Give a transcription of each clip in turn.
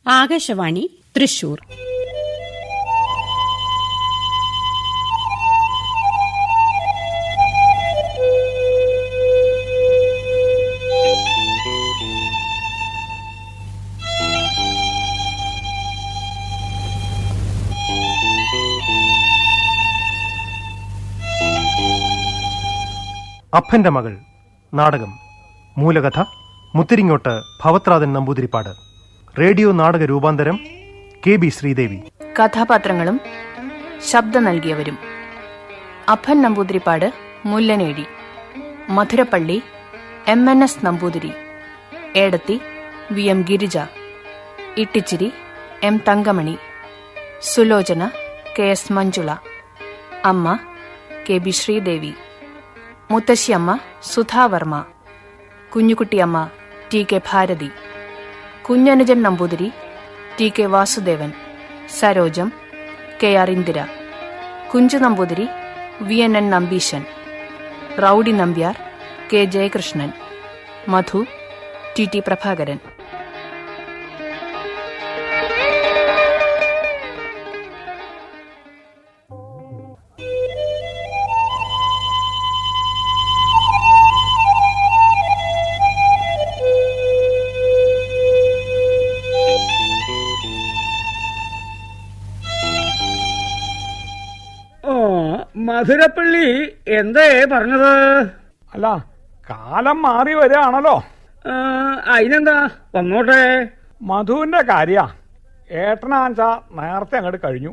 ആകാശവാണി തൃശൂർ. അപ്പന്റെ മകൾ നാടകം. മൂലകഥ മുത്തിരിങ്ങോട്ട് ഭവത്രാതൻ നമ്പൂതിരിപ്പാട്. റേഡിയോ നാടക രൂപാന്തരം KB ശ്രീദേവി. കഥാപാത്രങ്ങളും ശബ്ദം നൽകിയവരും: അപ്പൻ Namboodiripad Mullanezhi, Madhurappally MNS Namboothiri, ഏടത്തി VM Girija, ഇട്ടിച്ചിരി M Thankamani, Sulochana KS Manjula, അമ്മ KB ശ്രീദേവി, മുത്തശ്ശിയമ്മ Sudhavarma, Kunjukuttiyamma TK Bharathi, Kunjanujan Namboothiri TK Vasudevan, Sarojam KR Indira, Kunju Namboothiri VNN Nambeesan, rowdy Nambiar K Jayakrishnan, Madhu TT Prabhakaran. Madhurappally എന്തേ പറഞ്ഞത്? അല്ല, കാലം മാറി വരികയാണല്ലോ. അതിനെന്താ, വന്നോട്ടെ. മധുവിന്റെ കാര്യ ഏട്ടനാച്ച നേരത്തെ അങ്ങോട്ട് കഴിഞ്ഞു.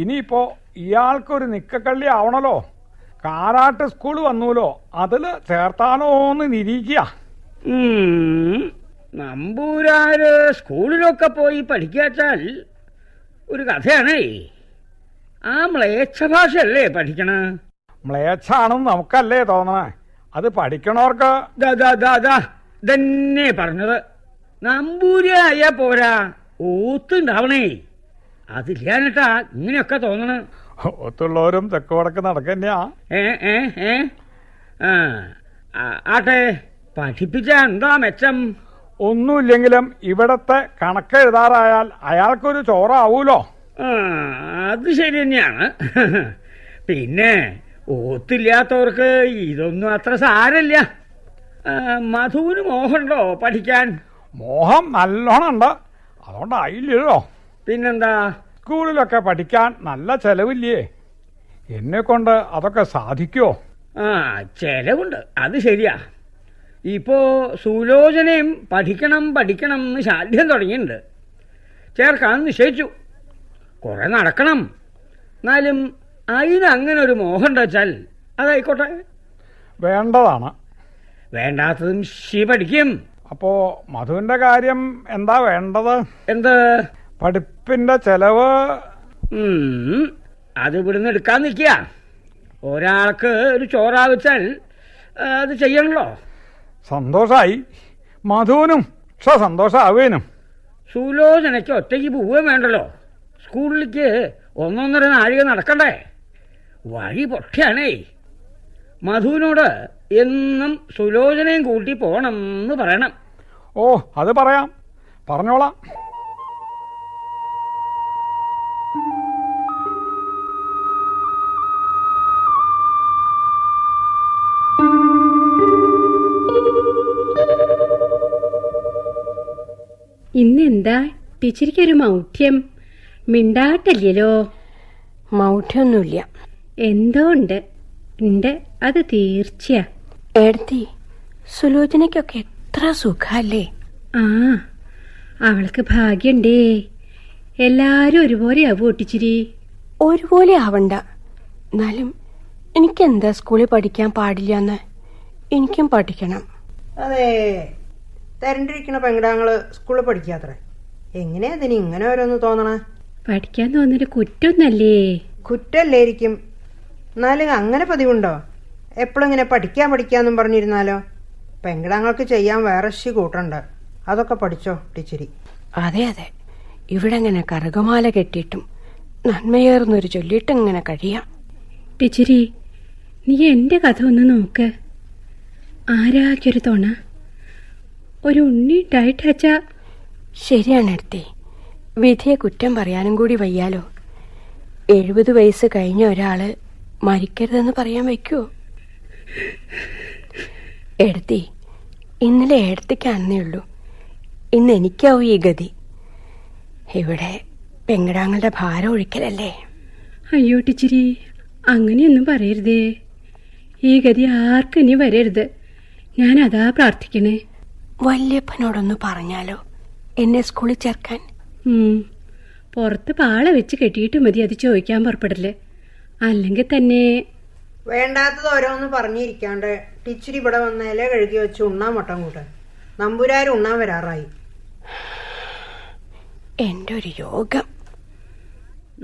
ഇനിയിപ്പോ ഇയാൾക്കൊരു നിക്കക്കള്ളി ആവണല്ലോ. കാരാട്ട് സ്കൂൾ വന്നൂലോ, അതില് ചേർത്താലോന്ന് നിരീക്കുക. നമ്പൂരാര് സ്കൂളിലൊക്കെ പോയി പഠിക്കാച്ചാൽ ഒരു കഥയാണേ. ആ മ്ലേച്ഛ ഭാഷയല്ലേ പഠിക്കണ? മ്ലേച്ഛാണെന്ന് നമുക്കല്ലേ തോന്നണേ, അത് പഠിക്കണവർക്ക്. തന്നെ പറഞ്ഞത്. നമ്പൂരായ പോരാ, ഓത്തുണ്ടാവണേ. അതില്ലാനട്ടാ ഇങ്ങനെയൊക്കെ തോന്നണ. ഒത്തുള്ളവരും തെക്ക് വടക്ക് നടക്കന്നെയാ. ആട്ടെ, പഠിപ്പിച്ച എന്താ മെച്ചം? ഒന്നുമില്ലെങ്കിലും ഇവിടത്തെ കണക്കെഴുതാറായാൽ അയാൾക്കൊരു ചോറാവൂലോ. അത് ശരി തന്നെയാണ്. പിന്നെ ഓത്തില്ലാത്തവർക്ക് ഇതൊന്നും അത്ര സാരല്ല. മധുവിന് മോഹമുണ്ടോ പഠിക്കാൻ? മോഹം നല്ലോണം ഉണ്ട്, അതുകൊണ്ടായില്ലല്ലോ. പിന്നെന്താ, സ്കൂളിലൊക്കെ പഠിക്കാൻ നല്ല ചെലവില്ലേ? എന്നെ കൊണ്ട് അതൊക്കെ സാധിക്കുമോ? ചെലവുണ്ട്, അത് ശരിയാ. ഇപ്പോ സുലോചനയും പഠിക്കണം പഠിക്കണം എന്ന് ശാഠ്യം തുടങ്ങിയിട്ടുണ്ട്. ചേർക്കാൻ നിശ്ചയിച്ചു. കുറെ നടക്കണം. എന്നാലും അതിനങ്ങനെ ഒരു മോഹം ഉണ്ട് വെച്ചാൽ അതായിക്കോട്ടെ. വേണ്ടതാണ്. വേണ്ടാത്തതും പഠിക്കും. അപ്പോ മധുവിന്റെ കാര്യം എന്താ വേണ്ടത്? എന്ത്? പഠിപ്പിന്റെ ചെലവ്. അത് ഇവിടുന്ന് എടുക്കാൻ നിൽക്കുക. ഒരാൾക്ക് ഒരു ചോറാവിച്ചാൽ അത് ചെയ്യണല്ലോ. സന്തോഷായി മധുവിനും, സന്തോഷാവേനും. സുലോചനയ്ക്ക് ഒറ്റയ്ക്ക് പോവുകയും വേണ്ടല്ലോ. സ്കൂളിലേക്ക് 1.5 നാഴിക നടക്കണ്ടേ? വഴി പൊട്ടിയാണേ. മധുവിനോട് എന്നും സുലോചനയും കൂട്ടി പോണം എന്ന് പറയണം. ഓ, അത് പറയാം, പറഞ്ഞോളാം. ഇന്നെന്താ ടീച്ചറിക്കൊരു മൗഢ്യം? മിണ്ടാട്ടല്ലോ. മൗഢ്യമൊന്നുമില്ല. എന്തോ ഉണ്ട്, അത് തീർച്ചയാ. ഏടത്തി, സുലോചനയ്ക്കൊക്കെ എത്ര സുഖല്ലേ. ആ, അവൾക്ക് ഭാഗ്യണ്ടേ. എല്ലാരും ഒരുപോലെ ആവും ഒട്ടിച്ചിരി. ഒരുപോലെ ആവണ്ട, എന്നാലും എനിക്കെന്താ സ്കൂളിൽ പഠിക്കാൻ പാടില്ലെന്ന്? എനിക്കും പഠിക്കണം. അതെ, തരണ്ടിരിക്കണ പെങ്കിടാങ്ങള് സ്കൂളിൽ പഠിക്കാത്രേ. എങ്ങനെയാ അതിന് ഇങ്ങനെ ഓരോന്ന് തോന്നണേ? പഠിക്കാൻ തോന്നുന്നൊരു കുറ്റൊന്നല്ലേ? കുറ്റല്ലേയിരിക്കും, എന്നാലും അങ്ങനെ പതിവുണ്ടോ? എപ്പോഴും ഇങ്ങനെ പഠിക്കാന്നും പറഞ്ഞിരുന്നാലോ? പെങ്കിടാങ്ങൾക്ക് ചെയ്യാൻ വേറെ കൂട്ടുണ്ട്. അതൊക്കെ പഠിച്ചോ ടീച്ചരി. അതെ അതെ, ഇവിടെ ഇങ്ങനെ കറുകമാല കെട്ടിയിട്ടും നന്മയേറുന്നൊരു ചൊല്ലിയിട്ടിങ്ങനെ കഴിയാം. ടീച്ചരി, നീ എന്റെ കഥ ഒന്ന് നോക്ക്. ആരാക്കൊരു തോണ ഒരു ഉണ്ണി ഉണ്ടായിട്ടാച്ചാ. ശരിയാണ് എടുത്തേ, വിധിയെ കുറ്റം പറയാനും കൂടി വയ്യാലോ. 70 വയസ്സ് കഴിഞ്ഞ ഒരാള് മരിക്കരുതെന്ന് പറയാൻ വയ്ക്കുവോ? എടുത്തി, ഇന്നലെ ഏടത്തിക്കാണെന്നേ ഉള്ളൂ. ഇന്ന് എനിക്കാവും ഈ ഗതി. ഇവിടെ പെങ്ങടാങ്ങളുടെ ഭാരം ഒഴിക്കലല്ലേ. അയ്യോ ടീച്ചരി, അങ്ങനെയൊന്നും പറയരുതേ. ഈ ഗതി ആർക്കും ഇനി വരരുത്. ഞാൻ അതാ പ്രാർത്ഥിക്കണേ. വല്യപ്പനോടൊന്ന് പറഞ്ഞാലോ എന്നെ സ്കൂളിൽ ചേർക്കാൻ? പുറത്ത് പാള വെച്ച് കെട്ടിയിട്ട് മതി അത് ചോദിക്കാൻ പുറപ്പെടല്ലേ. അല്ലെങ്കിൽ തന്നെ വേണ്ടാത്തത് ഓരോന്ന് പറഞ്ഞിരിക്കാണ്ട് ടീച്ചർ ഇവിടെ വന്ന ഇല കഴുകി വെച്ച് ഉണ്ണാൻ മട്ടം കൂട്ട്. നമ്പുരാര് ഉണ്ണാൻ വരാറായി. എന്റെ ഒരു യോഗം.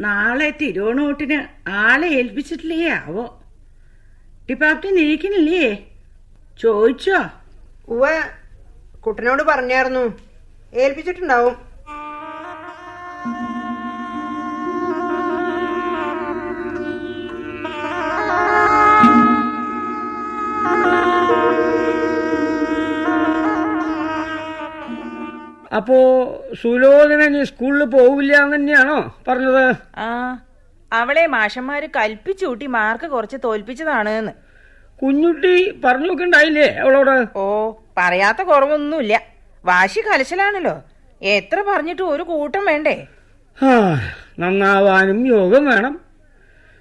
നാളെ തിരുവോണൂട്ടിന് ആളെ ഏൽപ്പിച്ചിട്ടില്ലേ ആവോ? ഡിപ്പാർട്ടി നീക്കണില്ലേ? ചോദിച്ചോ? ഉവ്വ, കുട്ടനോട് പറഞ്ഞായിരുന്നു. ഏൽപ്പിച്ചിട്ടുണ്ടാവും. അപ്പോ സുലോചന നീ സ്കൂളിൽ പോവില്ല എന്ന് തന്നെയാണോ പറഞ്ഞത്? ആ, അവളെ മാഷന്മാര് കൽപ്പിച്ചൂട്ടി മാർക്ക് കുറച്ച് തോൽപ്പിച്ചതാണ്. കുഞ്ഞുട്ടി പറഞ്ഞു നോക്കണ്ടായില്ലേ അവളോട്? ഓ, പറയാത്ത കുറവൊന്നുമില്ല. വാശി കലശലാണല്ലോ. എത്ര പറഞ്ഞിട്ട് ഒരു കൂട്ടം വേണ്ടേ? നന്നാവാനും യോഗം വേണം.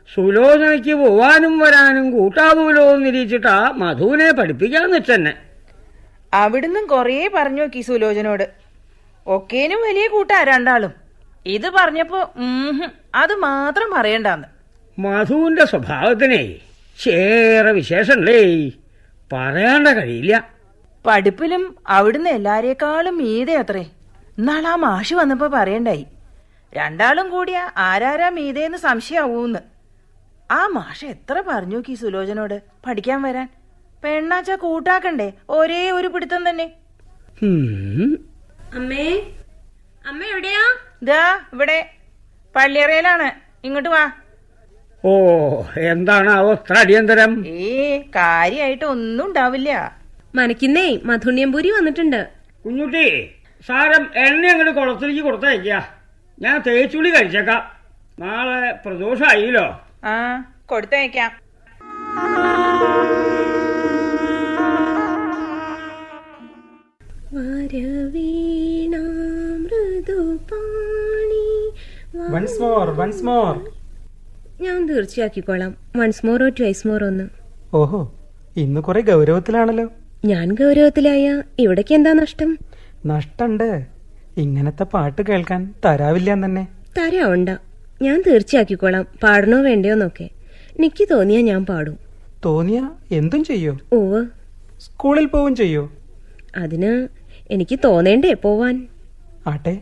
സുലോചനയ്ക്ക് പോവാനും വരാനും കൂട്ടാകൂലോ എന്ന് നിരീക്ഷിട്ടാ മധുവിനെ പഠിപ്പിക്കാന്ന് വെച്ചെന്നെ. അവിടുന്ന് കൊറേ പറഞ്ഞു നോക്കി സുലോചനോട്. ഒക്കേനും വലിയ കൂട്ടാ രണ്ടാളും. ഇത് പറഞ്ഞപ്പോ അത് മാത്രം പറയണ്ടാന്ന്. മധുവിന്റെ സ്വഭാവത്തിനെ ചേറെ വിശേഷങ്ങളേ പറയാണ്ട കഴിയില്ല. പഠിപ്പിലും അവിടുന്ന് എല്ലാരേക്കാളും മീതെ അത്രേ. ഇന്നാളാ മാഷ് വന്നപ്പോ പറയണ്ടായി, രണ്ടാളും കൂടിയ ആരാരാ മീതേന്ന് സംശയാവൂന്ന്. ആ മാഷ് എത്ര പറഞ്ഞു നോക്കി സുലോചനോട് പഠിക്കാൻ വരാൻ. പെണ്ണാച്ച കൂട്ടാക്കണ്ടേ? ഒരേ ഒരു പിടുത്തം തന്നെ. അമ്മേ, അമ്മ എവിടെയാ? ഇതാ ഇവിടെ പള്ളിയറയിലാണ്. ഇങ്ങോട്ട് വാ. ഓ, എന്താണ് അത്ര അടിയന്തരം? കാര്യായിട്ട് ഒന്നും ഉണ്ടാവില്ല. മനക്കുന്നേ മധുണ്യംപൂരി വന്നിട്ടുണ്ട്. കുഞ്ഞുട്ടി, സാരം എണ്ണ അങ്ങോട്ട് കുളത്തിലേക്ക് കൊടുത്തയക്ക. ഞാൻ തേച്ചുള്ളി കഴിച്ചേക്കാം. നാളെ പ്രദോഷമായില്ലോ. ആ, കൊടുത്തയക്കാം. ഞാൻ തീർച്ചയാക്കിക്കോളാം. വൺസ് മോർ ഓ ട്വൈസ് മോർ ഒന്ന്. ഓഹോ, ഇന്ന് കുറെ ഗൗരവത്തിലാണല്ലോ. ഞാൻ ഗൗരവത്തിലായ ഇവിടേക്ക് എന്താ നഷ്ടം? നഷ്ടണ്ട്. ഇങ്ങനത്തെ പാട്ട് കേൾക്കാൻ തരാവില്ല തന്നെ. തരാവണ്ട, ഞാൻ തീർച്ചയാക്കിക്കോളാം. പാടണോ വേണ്ടയോന്നൊക്കെ എനിക്ക് തോന്നിയാ ഞാൻ പാടും. തോന്നിയ എന്തും ചെയ്യോ? ഓവ്. സ്കൂളിൽ പോവും ചെയ്യോ? അതിന് എനിക്ക് തോന്നേണ്ടേ പോവാൻ. ആട്ടെ,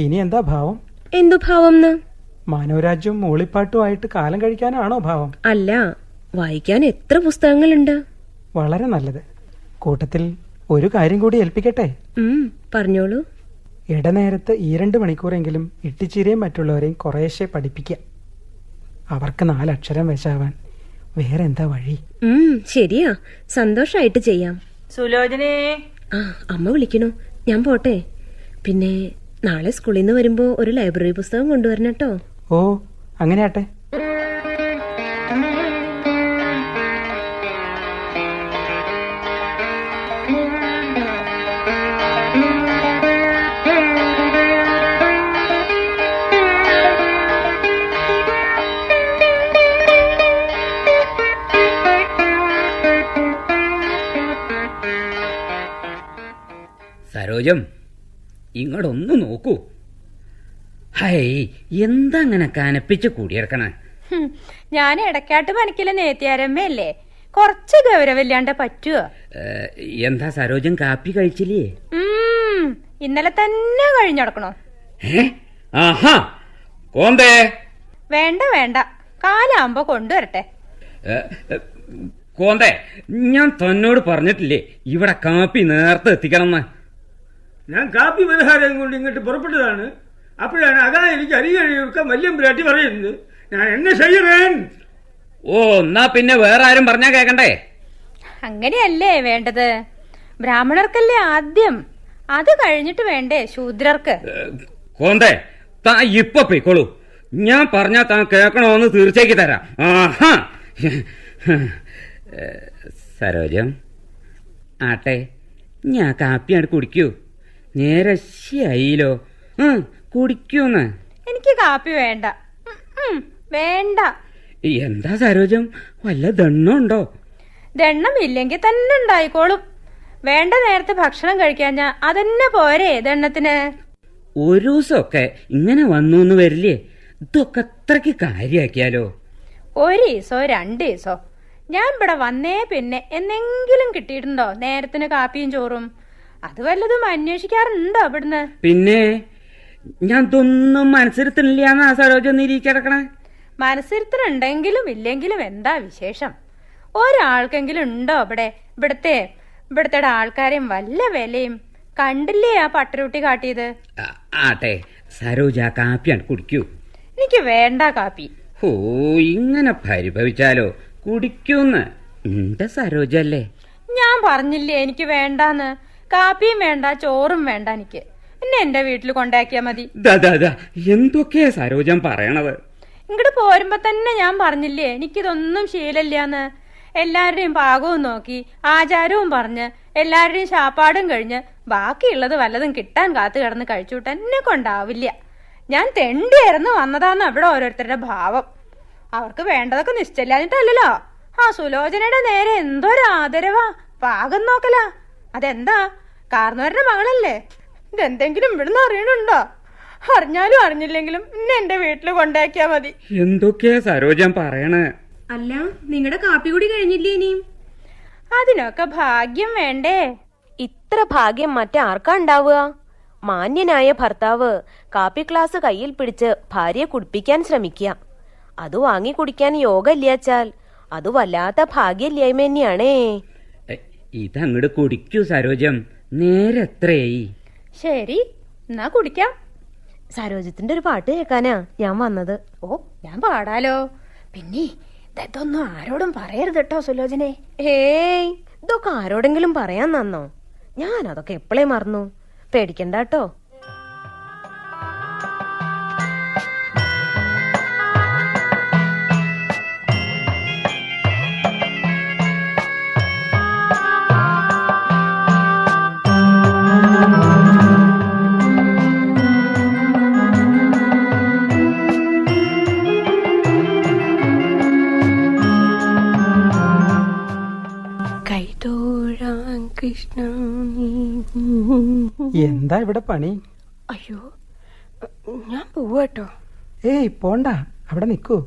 ഇനി എന്താ ഭാവം? എന്തു ഭാവം? മാനവരാജ്യവും മൂളിപ്പാട്ടുമായിട്ട് കാലം കഴിക്കാനാണോ ഭാവം? അല്ല, വായിക്കാൻ എത്ര പുസ്തകങ്ങളുണ്ട്. വളരെ നല്ലത്. കൂട്ടത്തിൽ ഒരു കാര്യം കൂടി ഏൽപ്പിക്കട്ടെ? പറഞ്ഞോളൂ. ഇടനേരത്ത് 2 മണിക്കൂറെങ്കിലും ഇട്ടിച്ചിരിയും മറ്റുള്ളവരെയും കുറേശ്ശെ പഠിപ്പിക്കുക. അവർക്ക് 4 അക്ഷരം വശാവാൻ വേറെ എന്താ വഴി? ശരിയാ, സന്തോഷായിട്ട് ചെയ്യാം. സുലോചനേ. അമ്മ വിളിക്കണു, ഞാൻ പോട്ടെ. പിന്നെ നാളെ സ്കൂളിൽ നിന്ന് വരുമ്പോ ഒരു ലൈബ്രറി പുസ്തകം കൊണ്ടുവരണം കേട്ടോ. ഓ, അങ്ങനെ ആട്ടെ. സരോജം, ഇങ്ങോട്ടൊന്നു നോക്കൂ. ഹൈ, എന്താ അങ്ങനെ കനപ്പിച്ച് കൂടിയിറക്കണ? ഞാൻ ഇടക്കാട്ട് പണിക്കല നേത്തിയാരമ്മയല്ലേ, കുറച്ച് ഗൗരവമില്ലാണ്ട് പറ്റുവോ? എന്താ സരോജം കാപ്പി കഴിച്ചില്ലേ? ഇന്നലെ തന്നെ കഴിഞ്ഞടക്കണോ? ആഹാ, കോന്തേ. വേണ്ട വേണ്ട, കാലാകുമ്പോ കൊണ്ടുവരട്ടെ. കോന്തേ, ഞാൻ തന്നോട് പറഞ്ഞിട്ടില്ലേ ഇവിടെ കാപ്പി നേരത്തെ എത്തിക്കണം? ഞാൻ കാപ്പി പരിഹാരം കൊണ്ട് ഇങ്ങോട്ട് പുറപ്പെട്ടതാണ്. അപ്പോഴാണ് അതാ എനിക്ക് അരികഴിയൊക്കെ വല്യം പിരാട്ടി പറയുന്നത്. ഞാൻ എന്നെ ചെയ്യണേൻ. ഓ, എന്നാ പിന്നെ വേറെ ആരും പറഞ്ഞാ കേക്കണ്ടേ? അങ്ങനെയല്ലേ വേണ്ടത്. ബ്രാഹ്മണർക്കല്ലേ ആദ്യം, അത് കഴിഞ്ഞിട്ട് വേണ്ടേ ശൂദ്രർക്ക്. കോന്തേ, താ ഇപ്പൊ പൊയ്ക്കോളൂ. ഞാൻ പറഞ്ഞാ താൻ കേൾക്കണോന്ന് തീർച്ചയാക്കി തരാം. ആഹാ സരോജം ആട്ടെ, ഞാൻ കാപ്പിയാണ് കുടിക്കൂ. നേരെ ശരിയായില്ലോ. കുടിക്കൂന്ന്. എനിക്ക് കാപ്പി വേണ്ട, വേണ്ട. എന്താ സരോജം, വല്ല ദണ്ണുണ്ടോ? ദണ്ണം ഇല്ലെങ്കിൽ തന്നെ ഉണ്ടായിക്കോളും. വേണ്ട നേരത്തെ ഭക്ഷണം കഴിക്കാഞ്ഞാ അതന്നെ പോരെ ദണ്ണത്തിന്. ഒരു ദിവസമൊക്കെ ഇങ്ങനെ വന്നു വരില്ലേ? ഇതൊക്കെ അത്രയ്ക്ക് കാര്യാക്കിയാലോ? ഒരു ദിവസോ 2 ദിവസോ ഞാൻ ഇവിടെ വന്നേ പിന്നെ എന്തെങ്കിലും കിട്ടിയിട്ടുണ്ടോ നേരത്തിന് കാപ്പിയും ചോറും? അത് വല്ലതും അന്വേഷിക്കാറുണ്ടോ ഇവിടുന്ന്? പിന്നെ ഞാൻ ഇതൊന്നും മനസ്സിരുത്തണില്ലാന്നാ സരോജം നിരീക്കിടക്കണേ. മനസ്സിരുത്തനുണ്ടെങ്കിലും ഇല്ലെങ്കിലും എന്താ വിശേഷം? ഒരാൾക്കെങ്കിലും ഉണ്ടോ ഇവിടത്തെ ആൾക്കാരെയും വല്ല വിലയും കണ്ടില്ലേ ആ പട്ടരുട്ടി കാട്ടിയത്? ആട്ടെ സരോജ കാപ്പിയാണ് കുടിക്കൂ. എനിക്ക് വേണ്ട കാപ്പി. ഓ, ഇങ്ങനെ പരിഭവിച്ചാലോ? കുടിക്കൂന്ന്. എന്റെ സരോജല്ലേ. ഞാൻ പറഞ്ഞില്ലേ എനിക്ക് വേണ്ടാന്ന്. കാപ്പിയും വേണ്ട, ചോറും വേണ്ട. എനിക്ക് എന്റെ വീട്ടിൽ കൊണ്ടാക്കിയാ മതി. എന്തൊക്കെയാ സരോജം പറയണത്? ഇങ്ങോട്ട് പോരുമ്പോ തന്നെ ഞാൻ പറഞ്ഞില്ലേ എനിക്കിതൊന്നും ശീലമില്ലാന്ന്. എല്ലാവരുടെയും പാകവും നോക്കി ആചാരവും പറഞ്ഞ് എല്ലാവരുടെയും ശാപ്പാടും കഴിഞ്ഞ് ബാക്കിയുള്ളത് വല്ലതും കിട്ടാൻ കാത്തു കിടന്ന് കഴിച്ചുവിട്ടാൻ എന്നെ കൊണ്ടാവില്ല. ഞാൻ തെണ്ടിയായിരുന്നു വന്നതാന്ന് അവിടെ ഓരോരുത്തരുടെ ഭാവം. അവർക്ക് വേണ്ടതൊക്കെ നിശ്ചയില്ലാഞ്ഞിട്ടല്ലോ. ആ സുലോചനയുടെ നേരെ എന്തൊരു ആദരവാ, പാകം നോക്കലാ. അതെന്താ, കാർന്നവരുടെ മകളല്ലേ? ഇതെന്തെങ്കിലും ഇവിടുന്ന് അറിയണുണ്ടോ? അറിഞ്ഞാലും അറിഞ്ഞില്ലെങ്കിലും ഇന്നെ എന്റെ വീട്ടിൽ കൊണ്ടാക്കിയാ മതി. എന്തൊക്കെയാ സരോജം പറയണേ? അല്ല, നിങ്ങളുടെ കാപ്പി കൂടി കഴിഞ്ഞില്ലേ ഇനിയും? അതിനൊക്കെ ഭാഗ്യം വേണ്ടേ? ഇത്ര ഭാഗ്യം മറ്റാർക്കാ ഉണ്ടാവുക? മാന്യനായ ഭർത്താവ് കാപ്പി ഗ്ലാസ് കയ്യിൽ പിടിച്ച് ഭാര്യയെ കുടിപ്പിക്കാൻ ശ്രമിക്കുക. അത് വാങ്ങി കുടിക്കാൻ യോഗമില്ലാച്ചാൽ അത് വല്ലാത്ത ഭാഗ്യമില്ലായ്മ തന്നെയാണേ. ഇതങ്ങട് കുടിക്കൂ സരോജം. നേരെ എത്രയായി? ശരി, എന്നാ കുടിക്കാം. സരോജത്തിന്റെ ഒരു പാട്ട് കേൾക്കാനാ ഞാൻ വന്നത്. ഓ, ഞാൻ പാടാലോ. പിന്നെ ഇതൊന്നും ആരോടും പറയരുത് കേട്ടോ സുലോചനെ. ഹേയ്, ഇതൊക്കെ ആരോടെങ്കിലും പറയാൻ നന്നോ? ഞാൻ അതൊക്കെ എപ്പോഴേ മറന്നു. പേടിക്കണ്ട കേട്ടോ. എന്താ ഇവിടെ പണി? അയ്യോ, ഞാൻ പോവാട്ടോ. ഏയ് പോണ്ട, അവിടെ നിൽക്കൂ.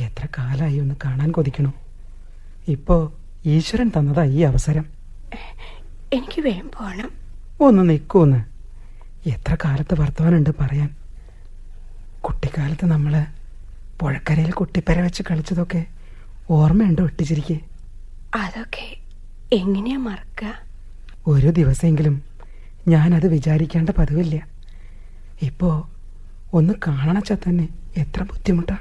എത്ര കാലായി ഒന്ന് കാണാൻ കൊതിക്കണു. ഇപ്പോ ഈശ്വരൻ തന്നതാ ഈ അവസരം. എനിക്ക് വേഗം പോണം. ഒന്ന് നിൽക്കൂന്ന്. എത്ര കാലത്ത് വർത്തമാനുണ്ട് പറയാൻ. കുട്ടിക്കാലത്ത് നമ്മള് പുഴക്കരയിൽ കുട്ടിപ്പര വെച്ച് കളിച്ചതൊക്കെ ഓർമ്മയുണ്ടോ ഒട്ടിച്ചിരിക്കെ? അതൊക്കെ എങ്ങനെയാ മറക്ക? ഒരു ദിവസമെങ്കിലും ഞാനത് വിചാരിക്കേണ്ട പതിവില്ല. ഇപ്പോ ഒന്ന് കാണണച്ചാ തന്നെ എത്ര ബുദ്ധിമുട്ടാ.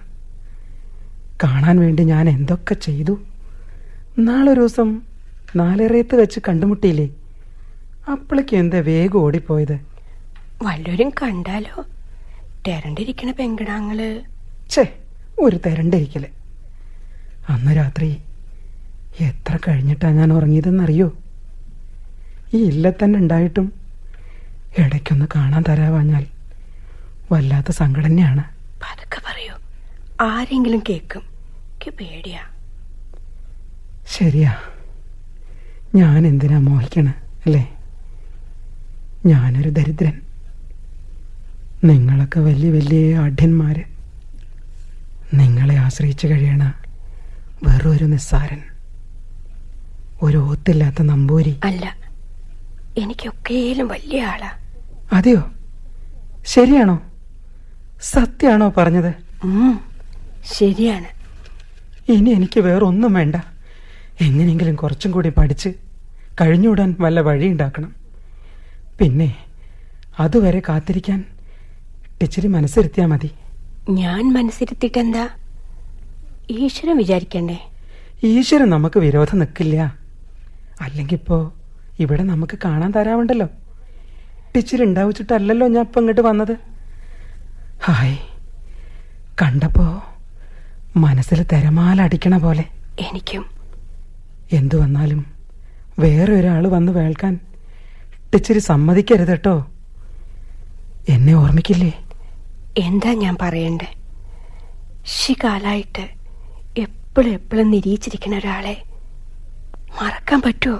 കാണാൻ വേണ്ടി ഞാൻ എന്തൊക്കെ ചെയ്തു. നാളൊരു ദിവസം നാലേറയത്ത് വെച്ച് കണ്ടുമുട്ടിയില്ലേ? അപ്പോഴേക്കും എന്താ വേഗം ഓടിപ്പോയത്? വല്ലവരും കണ്ടാലോ? തെരണ്ടിരിക്കണ പെങ്കടാങ്ങള്. ഛേ, ഒരു തെരണ്ടിരിക്കല്. അന്ന് രാത്രി എത്ര കഴിഞ്ഞിട്ടാ ഞാൻ ഉറങ്ങിയതെന്നറിയോ? ഈ ഇല്ലത്തന്നെ ഉണ്ടായിട്ടും ഇടയ്ക്കൊന്ന് കാണാൻ തരാവാഞ്ഞാൽ വല്ലാത്ത സങ്കടം തന്നെയാണ്. പതുക്കെ പറയൂ, ആരെങ്കിലും കേൾക്കും. എനിക്ക് പേടിയാ. ശരിയാ, ഞാൻ എന്തിനാ മോഹിക്കണ അല്ലേ? ഞാനൊരു ദരിദ്രൻ, നിങ്ങളൊക്കെ വലിയ വലിയ ആഢ്യന്മാര്. നിങ്ങളെ ആശ്രയിച്ചു കഴിയണ വെറൊരു നിസ്സാരൻ, ഒരു ഓത്തില്ലാത്ത നമ്പൂരി. അല്ല, എനിക്കൊക്കെയും വലിയ ആളാ. അതെയോ? ശരിയാണോ? സത്യാണോ പറഞ്ഞത്? ശരിയാണ്. ഇനി എനിക്ക് വേറൊന്നും വേണ്ട. എങ്ങനെയെങ്കിലും കുറച്ചും കൂടി പഠിച്ച് കഴിഞ്ഞുകൂടാൻ വല്ല വഴിയുണ്ടാക്കണം. പിന്നെ അതുവരെ കാത്തിരിക്കാൻ ഇച്ചിരി മനസ്സിരുത്തിയാൽ മതി. ഞാൻ മനസ്സിരുത്തിട്ടെന്താ? ഈശ്വരൻ വിചാരിക്കണ്ടേ? ഈശ്വരൻ നമുക്ക് വിരോധം നിൽക്കില്ല. അല്ലെങ്കിൽ ഇപ്പോൾ ഇവിടെ നമുക്ക് കാണാൻ തരാവുണ്ടല്ലോ. ഇച്ചിരി ഉണ്ടാവിച്ചിട്ടല്ലല്ലോ ഞാൻ ഇപ്പം ഇങ്ങോട്ട് വന്നത്. ഹായ്, കണ്ടപ്പോ മനസ്സിൽ തിരമാല അടിക്കണ പോലെ. എനിക്കും. എന്തു വന്നാലും വേറെ ഒരാൾ വന്ന് വേൾക്കാൻ ഇച്ചിരി സമ്മതിക്കരുത് കേട്ടോ. എന്നെ ഓർമ്മിക്കില്ലേ? എന്താ ഞാൻ പറയണ്ടേ? കാലായിട്ട് എപ്പോഴും നിരീച്ചിരിക്കുന്ന ഒരാളെ മറക്കാൻ പറ്റുമോ?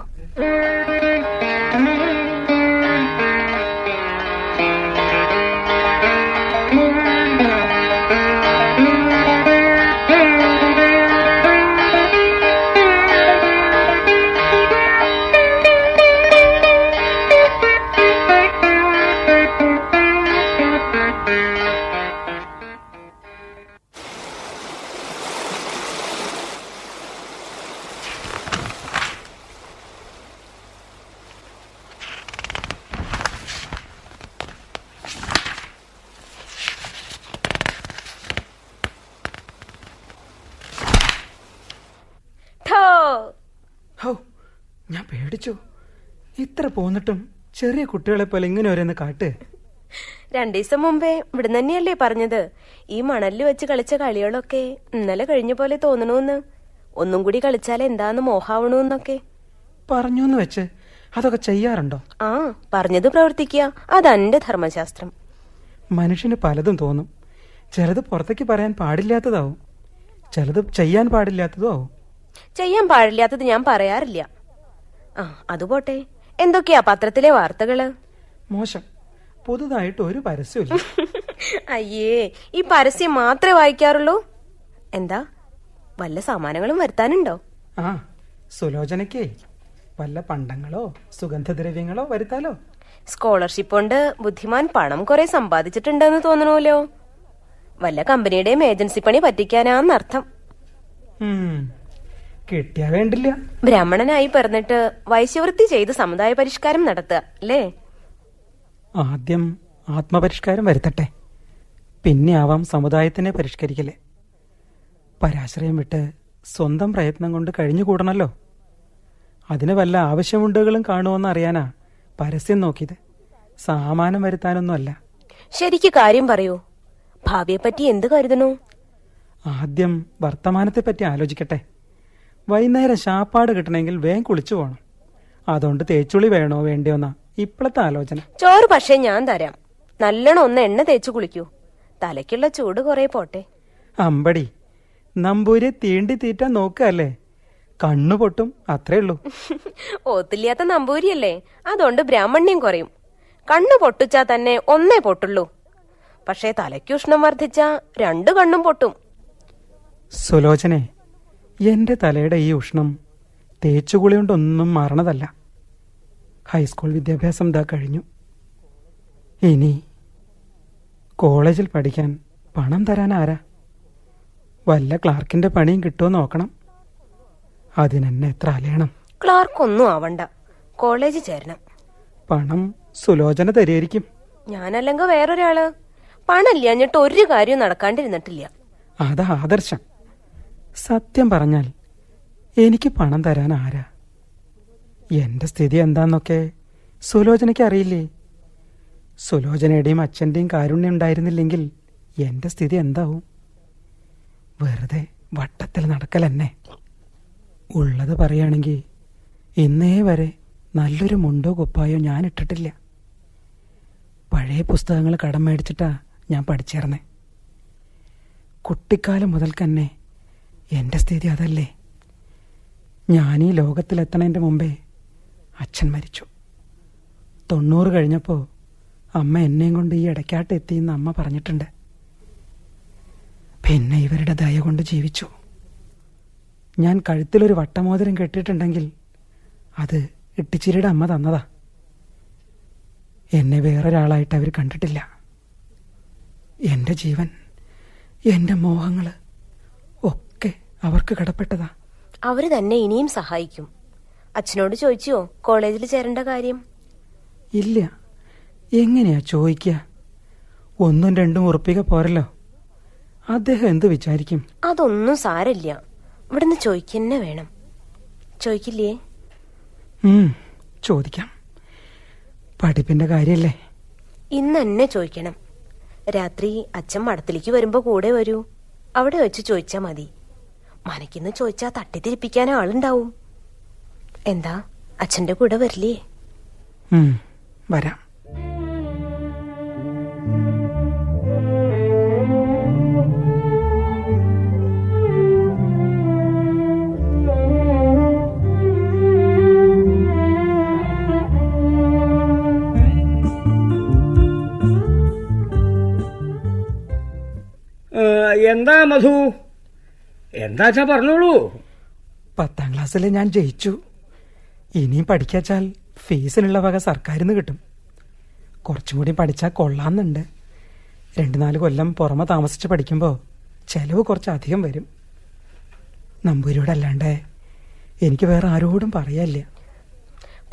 ഞാൻ പേടിച്ചു. ഇത്ര പോന്നിട്ടും ചെറിയ കുട്ടികളെ പോലെ ഇങ്ങനെ ഓരോന്ന് കാട്ട്. 2 ദിവസം മുമ്പേ ഇവിടെ തന്നെയല്ലേ പറഞ്ഞത് ഈ മണലിൽ വെച്ച് കളിച്ച കളികളൊക്കെ ഇന്നലെ കഴിഞ്ഞ പോലെ തോന്നണൂന്ന്, ഒന്നും കൂടി കളിച്ചാൽ എന്താന്ന് മോഹാവണൂന്നൊക്കെ പറഞ്ഞൂന്ന് വെച്ച് അതൊക്കെ ചെയ്യാറുണ്ടോ? ആ, പറഞ്ഞത് പ്രവർത്തിക്കുക, അതെന്റെ ധർമ്മശാസ്ത്രം. മനുഷ്യന് പലതും തോന്നും. ചിലത് പുറത്തേക്ക് പറയാൻ പാടില്ലാത്തതാവും, ചിലത് ചെയ്യാൻ പാടില്ലാത്തതും ആവും. ചെയ്യാൻ പാടില്ലാത്തത് ഞാൻ പറയാറില്ല. ആ, അതുപോട്ടെ, എന്തൊക്കെയാ പത്രത്തിലെ വാർത്തകള്? മോശം. പുതുതായിട്ട് ഒരു പരസ്യമില്ല. അയ്യേ, ഈ പരസ്യം മാത്രമേ വായിക്കാറുള്ളൂ. എന്താ, വല്ല സമ്മാനങ്ങളും വരുത്താനുണ്ടോ? ആ, സുലോചനയ്ക്ക് വല്ല പണ്ടങ്ങളോ സുഗന്ധദ്രവ്യങ്ങളോ വരുത്താലോ. സ്കോളർഷിപ്പ് കൊണ്ട് ബുദ്ധിമാൻ പണം കുറെ സമ്പാദിച്ചിട്ടുണ്ടെന്ന് തോന്നണമല്ലോ. വല്ല കമ്പനിയുടെയും ഏജൻസി പണി പറ്റിക്കാനാന്നർത്ഥം. കിട്ടിയാ വേണ്ടില്ല. ബ്രാഹ്മണനായി പിറന്നിട്ട് വൈശ്യവൃത്തി ചെയ്ത് സമുദായ പരിഷ്കാരം നടത്തുക അല്ലേ? ആദ്യം ആത്മപരിഷ്കാരം വരുത്തട്ടെ, പിന്നെ ആവാം സമുദായത്തിനെ പരിഷ്കരിക്കലേ. പരാശ്രയം വിട്ട് സ്വന്തം പ്രയത്നം കൊണ്ട് കഴിഞ്ഞുകൂടണല്ലോ. അതിന് വല്ല ആവശ്യമുണ്ടുകളും കാണുമെന്ന് അറിയാനാ പരസ്യം നോക്കിയത്, സാമാനം വരുത്താനൊന്നുമല്ല. ശരിക്ക് കാര്യം പറയൂ. ഭാവിയെപ്പറ്റി എന്ത് കരുതണു? ആദ്യം വർത്തമാനത്തെപ്പറ്റി ആലോചിക്കട്ടെ. വൈകുന്നേരം ശാപ്പാട് കിട്ടണമെങ്കിൽ വേഗം കുളിച്ചു പോകണം. അതുകൊണ്ട് തേച്ചുളി വേണോ വേണ്ടിയോന്നാ ഇപ്പോഴത്തെ ആലോചന. ചോറ് പക്ഷേ ഞാൻ തരാം. നല്ലോണം ഒന്ന് എണ്ണ തേച്ചു കുളിക്കൂ. തലയ്ക്കുള്ള ചൂട് കുറെ പോട്ടെ. അമ്പടി, നമ്പൂരെ തീണ്ടി തീറ്റാൻ നോക്കല്ലേ, കണ്ണു പൊട്ടും, അത്രേ ഉള്ളൂ. ഓത്തില്ലാത്ത നമ്പൂരിയല്ലേ, അതുകൊണ്ട് ബ്രാഹ്മണ്യം കുറയും. കണ്ണു പൊട്ടിച്ചാ തന്നെ ഒന്നേ പൊട്ടുള്ളൂ. പക്ഷേ തലയ്ക്ക് ഉഷ്ണം വർദ്ധിച്ചാ 2 കണ്ണും പൊട്ടും. സുലോചനെ, എന്റെ തലയുടെ ഈ ഉഷ്ണം തേച്ചുകുളി കൊണ്ടൊന്നും മാറണതല്ല. ഹൈസ്കൂൾ വിദ്യാഭ്യാസം ഇതാ കഴിഞ്ഞു. ഇനി കോളേജിൽ പഠിക്കാൻ പണം തരാൻ ആരാ? വല്ല ക്ലാർക്കിന്റെ പണിയും കിട്ടുമോ നോക്കണം. അതിനെന്നെ എത്ര അലയണം. ക്ലാർക്കൊന്നും ആവണ്ട, കോളേജിൽ ചേരണം. പണം സുലോചന തരുമായിരിക്കും. ഞാനല്ലെങ്കിൽ വേറൊരാള്. പണമില്ലാഞ്ഞിട്ട് ഒരു കാര്യവും നടക്കാണ്ടിരുന്നിട്ടില്ല. അതാ ആദർശം. സത്യം പറഞ്ഞാൽ എനിക്ക് പണം തരാൻ ആരാ? എന്റെ സ്ഥിതി എന്താന്നൊക്കെ സുലോചനയ്ക്ക് അറിയില്ലേ? സുലോചനയുടെയും അച്ഛൻ്റെയും കാരുണ്യം ഉണ്ടായിരുന്നില്ലെങ്കിൽ എന്റെ സ്ഥിതി എന്താവും? വെറുതെ വട്ടത്തിൽ നടക്കലെന്നെ. ഉള്ളത് പറയുകയാണെങ്കിൽ ഇന്നേ വരെ നല്ലൊരു മുണ്ടോ കുപ്പായോ ഞാൻ ഇട്ടിട്ടില്ല. പഴയ പുസ്തകങ്ങൾ കടം മേടിച്ചിട്ടാ ഞാൻ പഠിച്ചേർന്നേ. കുട്ടിക്കാലം മുതൽ തന്നെ എൻ്റെ സ്ഥിതി അതല്ലേ. ഞാനീ ലോകത്തിലെത്തണതിൻ്റെ മുമ്പേ അച്ഛൻ മരിച്ചു. 90 കഴിഞ്ഞപ്പോൾ അമ്മ എന്നെയും കൊണ്ട് ഈ ഇടയ്ക്കാട്ട് എത്തിയെന്ന് അമ്മ പറഞ്ഞിട്ടുണ്ട്. പിന്നെ ഇവരുടെ ദയ കൊണ്ട് ജീവിച്ചു. ഞാൻ കഴുത്തിലൊരു വട്ടമോതിരം കെട്ടിയിട്ടുണ്ടെങ്കിൽ അത് ഇട്ടിച്ചിരിയുടെ അമ്മ തന്നതാ. എന്നെ വേറൊരാളായിട്ട് അവർ കണ്ടിട്ടില്ല. എൻ്റെ ജീവൻ, എൻ്റെ മോഹങ്ങൾ ഒക്കെ അവർക്ക് കടപ്പെട്ടതാ. അവര് തന്നെ ഇനിയും സഹായിക്കും. അച്ഛനോട് ചോദിച്ചോ കോളേജിൽ ചേരേണ്ട കാര്യം? ഇല്ല. എങ്ങനെയാ ചോദിക്കുക? 1-2 ഉറുപ്പിക പോരല്ലോ. അദ്ദേഹം എന്ത് വിചാരിക്കും? അതൊന്നും സാരല്ല, ഇവിടുന്ന് ചോദിക്കന്നെ വേണം. ചോദിക്കില്ലേ? ചോദിക്കാം. പഠിപ്പിന്റെ കാര്യല്ലേ? ഇന്ന് തന്നെ ചോദിക്കണം. രാത്രി അച്ഛൻ മഠത്തിലേക്ക് വരുമ്പോ കൂടെ വരൂ. അവിടെ വെച്ച് ചോദിച്ചാ മതി. മനക്കിന്ന് ചോദിച്ചാ തട്ടിത്തിരിപ്പിക്കാൻ ആളുണ്ടാവും. എന്താ അച്ഛന്റെ കൂടെ വരില്ലേ? വരാം. എന്താ മധു, എന്താച്ചാ പറഞ്ഞോളൂ. 10ാം ക്ലാസ്സിൽ ഞാൻ ജയിച്ചു. ഇനിയും പഠിക്കാച്ചാൽ ഫീസിനുള്ള വക സർക്കാരിന്ന് കിട്ടും. കുറച്ചും കൂടി പഠിച്ചാൽ കൊള്ളാന്നുണ്ട്. 2-4 കൊല്ലം പുറമെ താമസിച്ച് പഠിക്കുമ്പോൾ ചെലവ് കുറച്ചധികം വരും. നമ്പൂരിയോടല്ലാണ്ട് എനിക്ക് വേറെ ആരോടും പറയാനില്ല.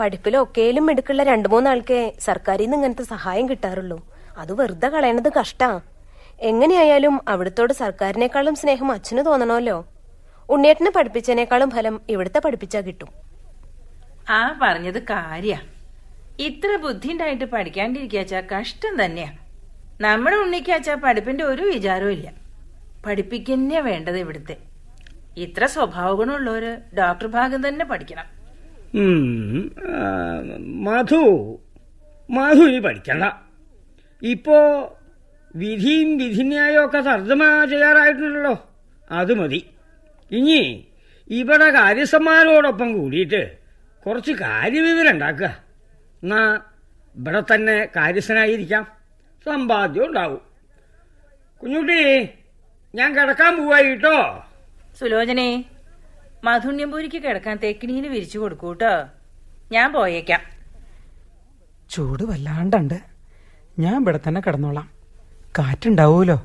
പഠിപ്പിലൊക്കെയിലും മിടുക്കുള്ള 2-3 ആൾക്കേ സർക്കാരിൽ നിന്ന് ഇങ്ങനത്തെ സഹായം കിട്ടാറുള്ളൂ. അത് വെറുതെ കളയണത് കഷ്ടാ. എങ്ങനെയായാലും അവിടുത്തോട് സർക്കാരിനേക്കാളും സ്നേഹം അച്ഛന് തോന്നണമല്ലോ. ഉണ്ണിയേട്ടനെ പഠിപ്പിച്ചതിനേക്കാളും ഫലം ഇവിടുത്തെ പഠിപ്പിച്ചാ കിട്ടും. ആ പറഞ്ഞത് കാര്യ. ഇത്ര ബുദ്ധി ഉണ്ടായിട്ട് പഠിക്കാണ്ടിരിക്കാച്ചാ കഷ്ടം തന്നെയാ. നമ്മുടെ ഉണ്ണിക്കാച്ചാ പഠിപ്പിന്റെ ഒരു വിചാരവും ഇല്ല. പഠിപ്പിക്കന്നെ വേണ്ടത് ഇവിടുത്തെ. ഇത്ര സ്വഭാവ ഗുണമുള്ളവര് ഡോക്ടർ ഭാഗം തന്നെ പഠിക്കണം. മധു ഇനി പഠിക്കണ്ട. ഇപ്പോ വിധിയും വിധിന്യായവും ഒക്കെ തർജ്ജമ ചെയ്യാറായിട്ടുണ്ടല്ലോ, അത് മതി. ഇനി ഇവിടെ കാര്യസ്ഥന്മാരോടൊപ്പം കൂടിയിട്ട് കുറച്ച് കാര്യവിവരം ഉണ്ടാക്കുക. എന്നാ ഇവിടെ തന്നെ കാര്യസ്ഥനായിരിക്കാം, സമ്പാദ്യം ഉണ്ടാവും. കുഞ്ഞുട്ടി, ഞാൻ കിടക്കാൻ പോവായിട്ടോ. സുലോചനെ, മധുണ്യംപൂരിക്ക് കിടക്കാൻ തെക്കിനിയിൽ വിരിച്ചു കൊടുക്കൂട്ടോ. ഞാൻ പോയേക്കാം. ചൂട് വല്ലാണ്ടുണ്ട്. ഞാൻ ഇവിടെ തന്നെ കിടന്നോളാം. കാറ്റുണ്ടാവൂലോ.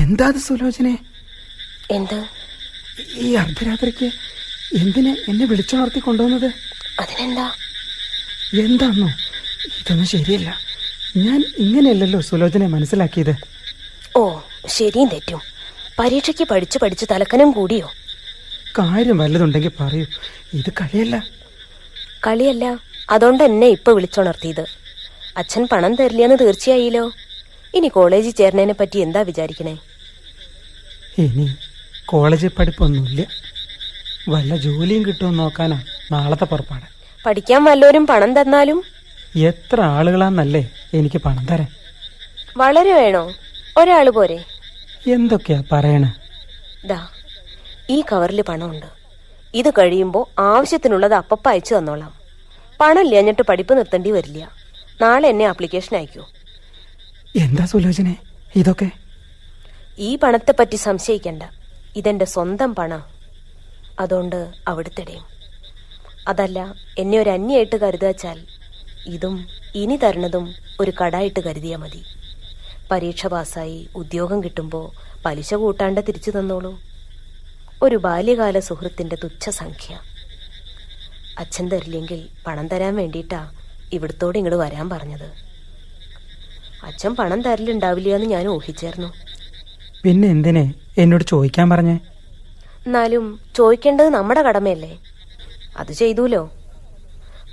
എന്താ സുലോചനെ? എന്ത്? ഈ അർദ്ധരാത്രിക്ക് എന്തിനെ എന്നെ വിളിച്ചുണർത്തി കൊണ്ടുവന്നത്? അതിനെന്താ? എന്താന്നോ? ഇതൊന്നും ശരിയല്ല. ഞാൻ ഇങ്ങനെയല്ലല്ലോ സുലോചനെ മനസ്സിലാക്കിയത്. ഓ, ശരിയും തെറ്റും. പരീക്ഷയ്ക്ക് പഠിച്ചു തലക്കനം കൂടിയോ? കാര്യം വല്ലതുണ്ടെങ്കിൽ പറയൂ. ഇത് കളിയല്ല. കളിയല്ല. അതുകൊണ്ട് എന്നെ ഇപ്പൊ വിളിച്ചുണർത്തിയത്. അച്ഛൻ പണം തരില്ലെന്ന് തീർച്ചയായില്ലോ. ഇനി കോളേജിൽ ചേർന്നതിനെ പറ്റി എന്താ വിചാരിക്കണേ? ഇനി കോളേജിൽ പഠിപ്പൊന്നുമില്ല. വല്ല ജോലിയും കിട്ടുമെന്ന് നോക്കാനാ നാളത്തെ പുറപ്പാട്. പഠിക്കാൻ വല്ലവരും പണം തന്നാലും? എത്ര ആളുകളാന്നല്ലേ എനിക്ക് പണം തരാൻ? വളരെ വേണോ? ഒരാള് പോരെ? എന്തൊക്കെയാ പറയണ? ദാ, ഈ കവറിൽ പണമുണ്ട്. ഇത് കഴിയുമ്പോ ആവശ്യത്തിനുള്ളത് അപ്പപ്പ അയച്ചു തന്നോളാം. പണം ഇല്ലാഞ്ഞിട്ട് പഠിപ്പ് നിർത്തേണ്ടി വരില്ല. നാളെ എന്നെ ആപ്ലിക്കേഷൻ അയക്കൂ. എന്താ സുലോചനെ ഇതൊക്കെ? ഈ പണത്തെ പറ്റി സംശയിക്കണ്ട. ഇതെന്റെ സ്വന്തം പണം. അതുകൊണ്ട് അവിടുത്തെടയും. അതല്ല, എന്നെ ഒരു അന്യായിട്ട് കരുതാച്ചാൽ ഇതും ഇനി തരണതും ഒരു കടായിട്ട് കരുതിയാ മതി. പരീക്ഷ പാസ്സായി ഉദ്യോഗം കിട്ടുമ്പോൾ പലിശ കൂട്ടാണ്ട് തിരിച്ചു തന്നോളൂ. ഒരു ബാല്യകാല സുഹൃത്തിന്റെ തുച്ഛ സംഖ്യ. അച്ഛൻ തരില്ലെങ്കിൽ പണം തരാൻ വേണ്ടിയിട്ടാ ഇവിടത്തോട് ഇങ്ങോട്ട് വരാൻ പറഞ്ഞത്. അച്ഛൻ പണം തരലുണ്ടാവില്ല എന്ന് ഞാൻ ഊഹിച്ചായിരുന്നു. പിന്നെ എന്തിനെ എന്നോട് ചോദിക്കാൻ പറഞ്ഞേ? എന്നാലും ചോദിക്കേണ്ടത് നമ്മുടെ കടമയല്ലേ? അത് ചെയ്തൂലോ.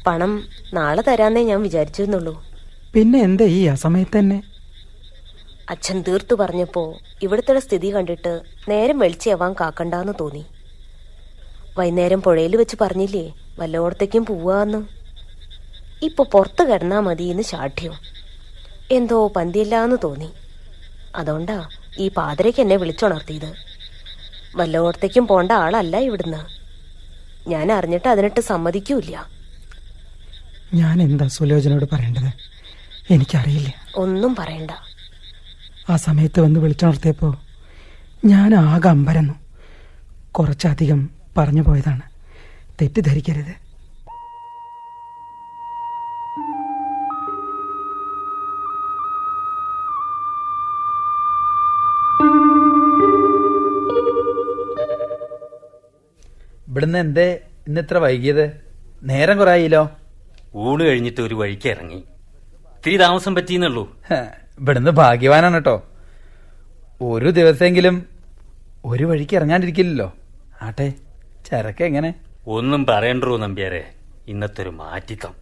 പണം നാളെ തരാന്നേ ഞാൻ വിചാരിച്ചിരുന്നുള്ളൂ. പിന്നെ എന്താ ഈ അസമയത്ത് തന്നെ? അച്ഛൻ തീർത്തു പറഞ്ഞപ്പോ ഇവിടുത്തെ സ്ഥിതി കണ്ടിട്ട് നേരം വെളിച്ചയാവാൻ കാക്കണ്ടെന്ന് തോന്നി. വൈകുന്നേരം പുഴയിൽ വെച്ച് പറഞ്ഞില്ലേ വല്ലയിടത്തേക്കും പോവാന്ന്. ഇപ്പൊ പുറത്ത് കിടന്നാ മതി എന്ന് ശാഠ്യം. എന്തോ പന്തിയില്ലാന്ന് തോന്നി. അതുകൊണ്ടാ ഈ പാതിരയ്ക്ക് എന്നെ വിളിച്ചുണർത്തിയത്. വല്ലയിടത്തേക്കും പോണ്ട ആളല്ല ഇവിടുന്ന്. ഞാൻ അറിഞ്ഞിട്ട് അതിനിട്ട് സമ്മതിക്കൂല. ഞാൻ എന്താ സുലോചനോട് പറയേണ്ടത്? എനിക്കറിയില്ല. ഒന്നും പറയണ്ട. ആ സമയത്ത് വന്ന് വിളിച്ചുണർത്തിയപ്പോ ഞാൻ ആകെ അമ്പരന്നു. കുറച്ചധികം പറഞ്ഞു പോയതാണ്, തെറ്റിദ്ധരിക്കരുത്. ഇവിടുന്ന് എന്തേ ഇന്ന് ഇത്ര വൈകിയത്? നേരം കുറെ ആയില്ലോ. ഊണ് കഴിഞ്ഞിട്ട് ഒരു വഴിക്ക് ഇറങ്ങി. ഇത്തിരി താമസം പറ്റിയെന്നുള്ളൂ. ഇവിടുന്ന് ഭാഗ്യവാനാണ് കേട്ടോ. ഒരു ദിവസമെങ്കിലും ഒരു വഴിക്ക് ഇറങ്ങാണ്ടിരിക്കില്ലല്ലോ. ആട്ടെ, ചരക്ക് എങ്ങനെ? ഒന്നും പറയണ്ടോ നമ്പ്യാരെ, ഇന്നത്തെ ഒരു മാറ്റിത്തം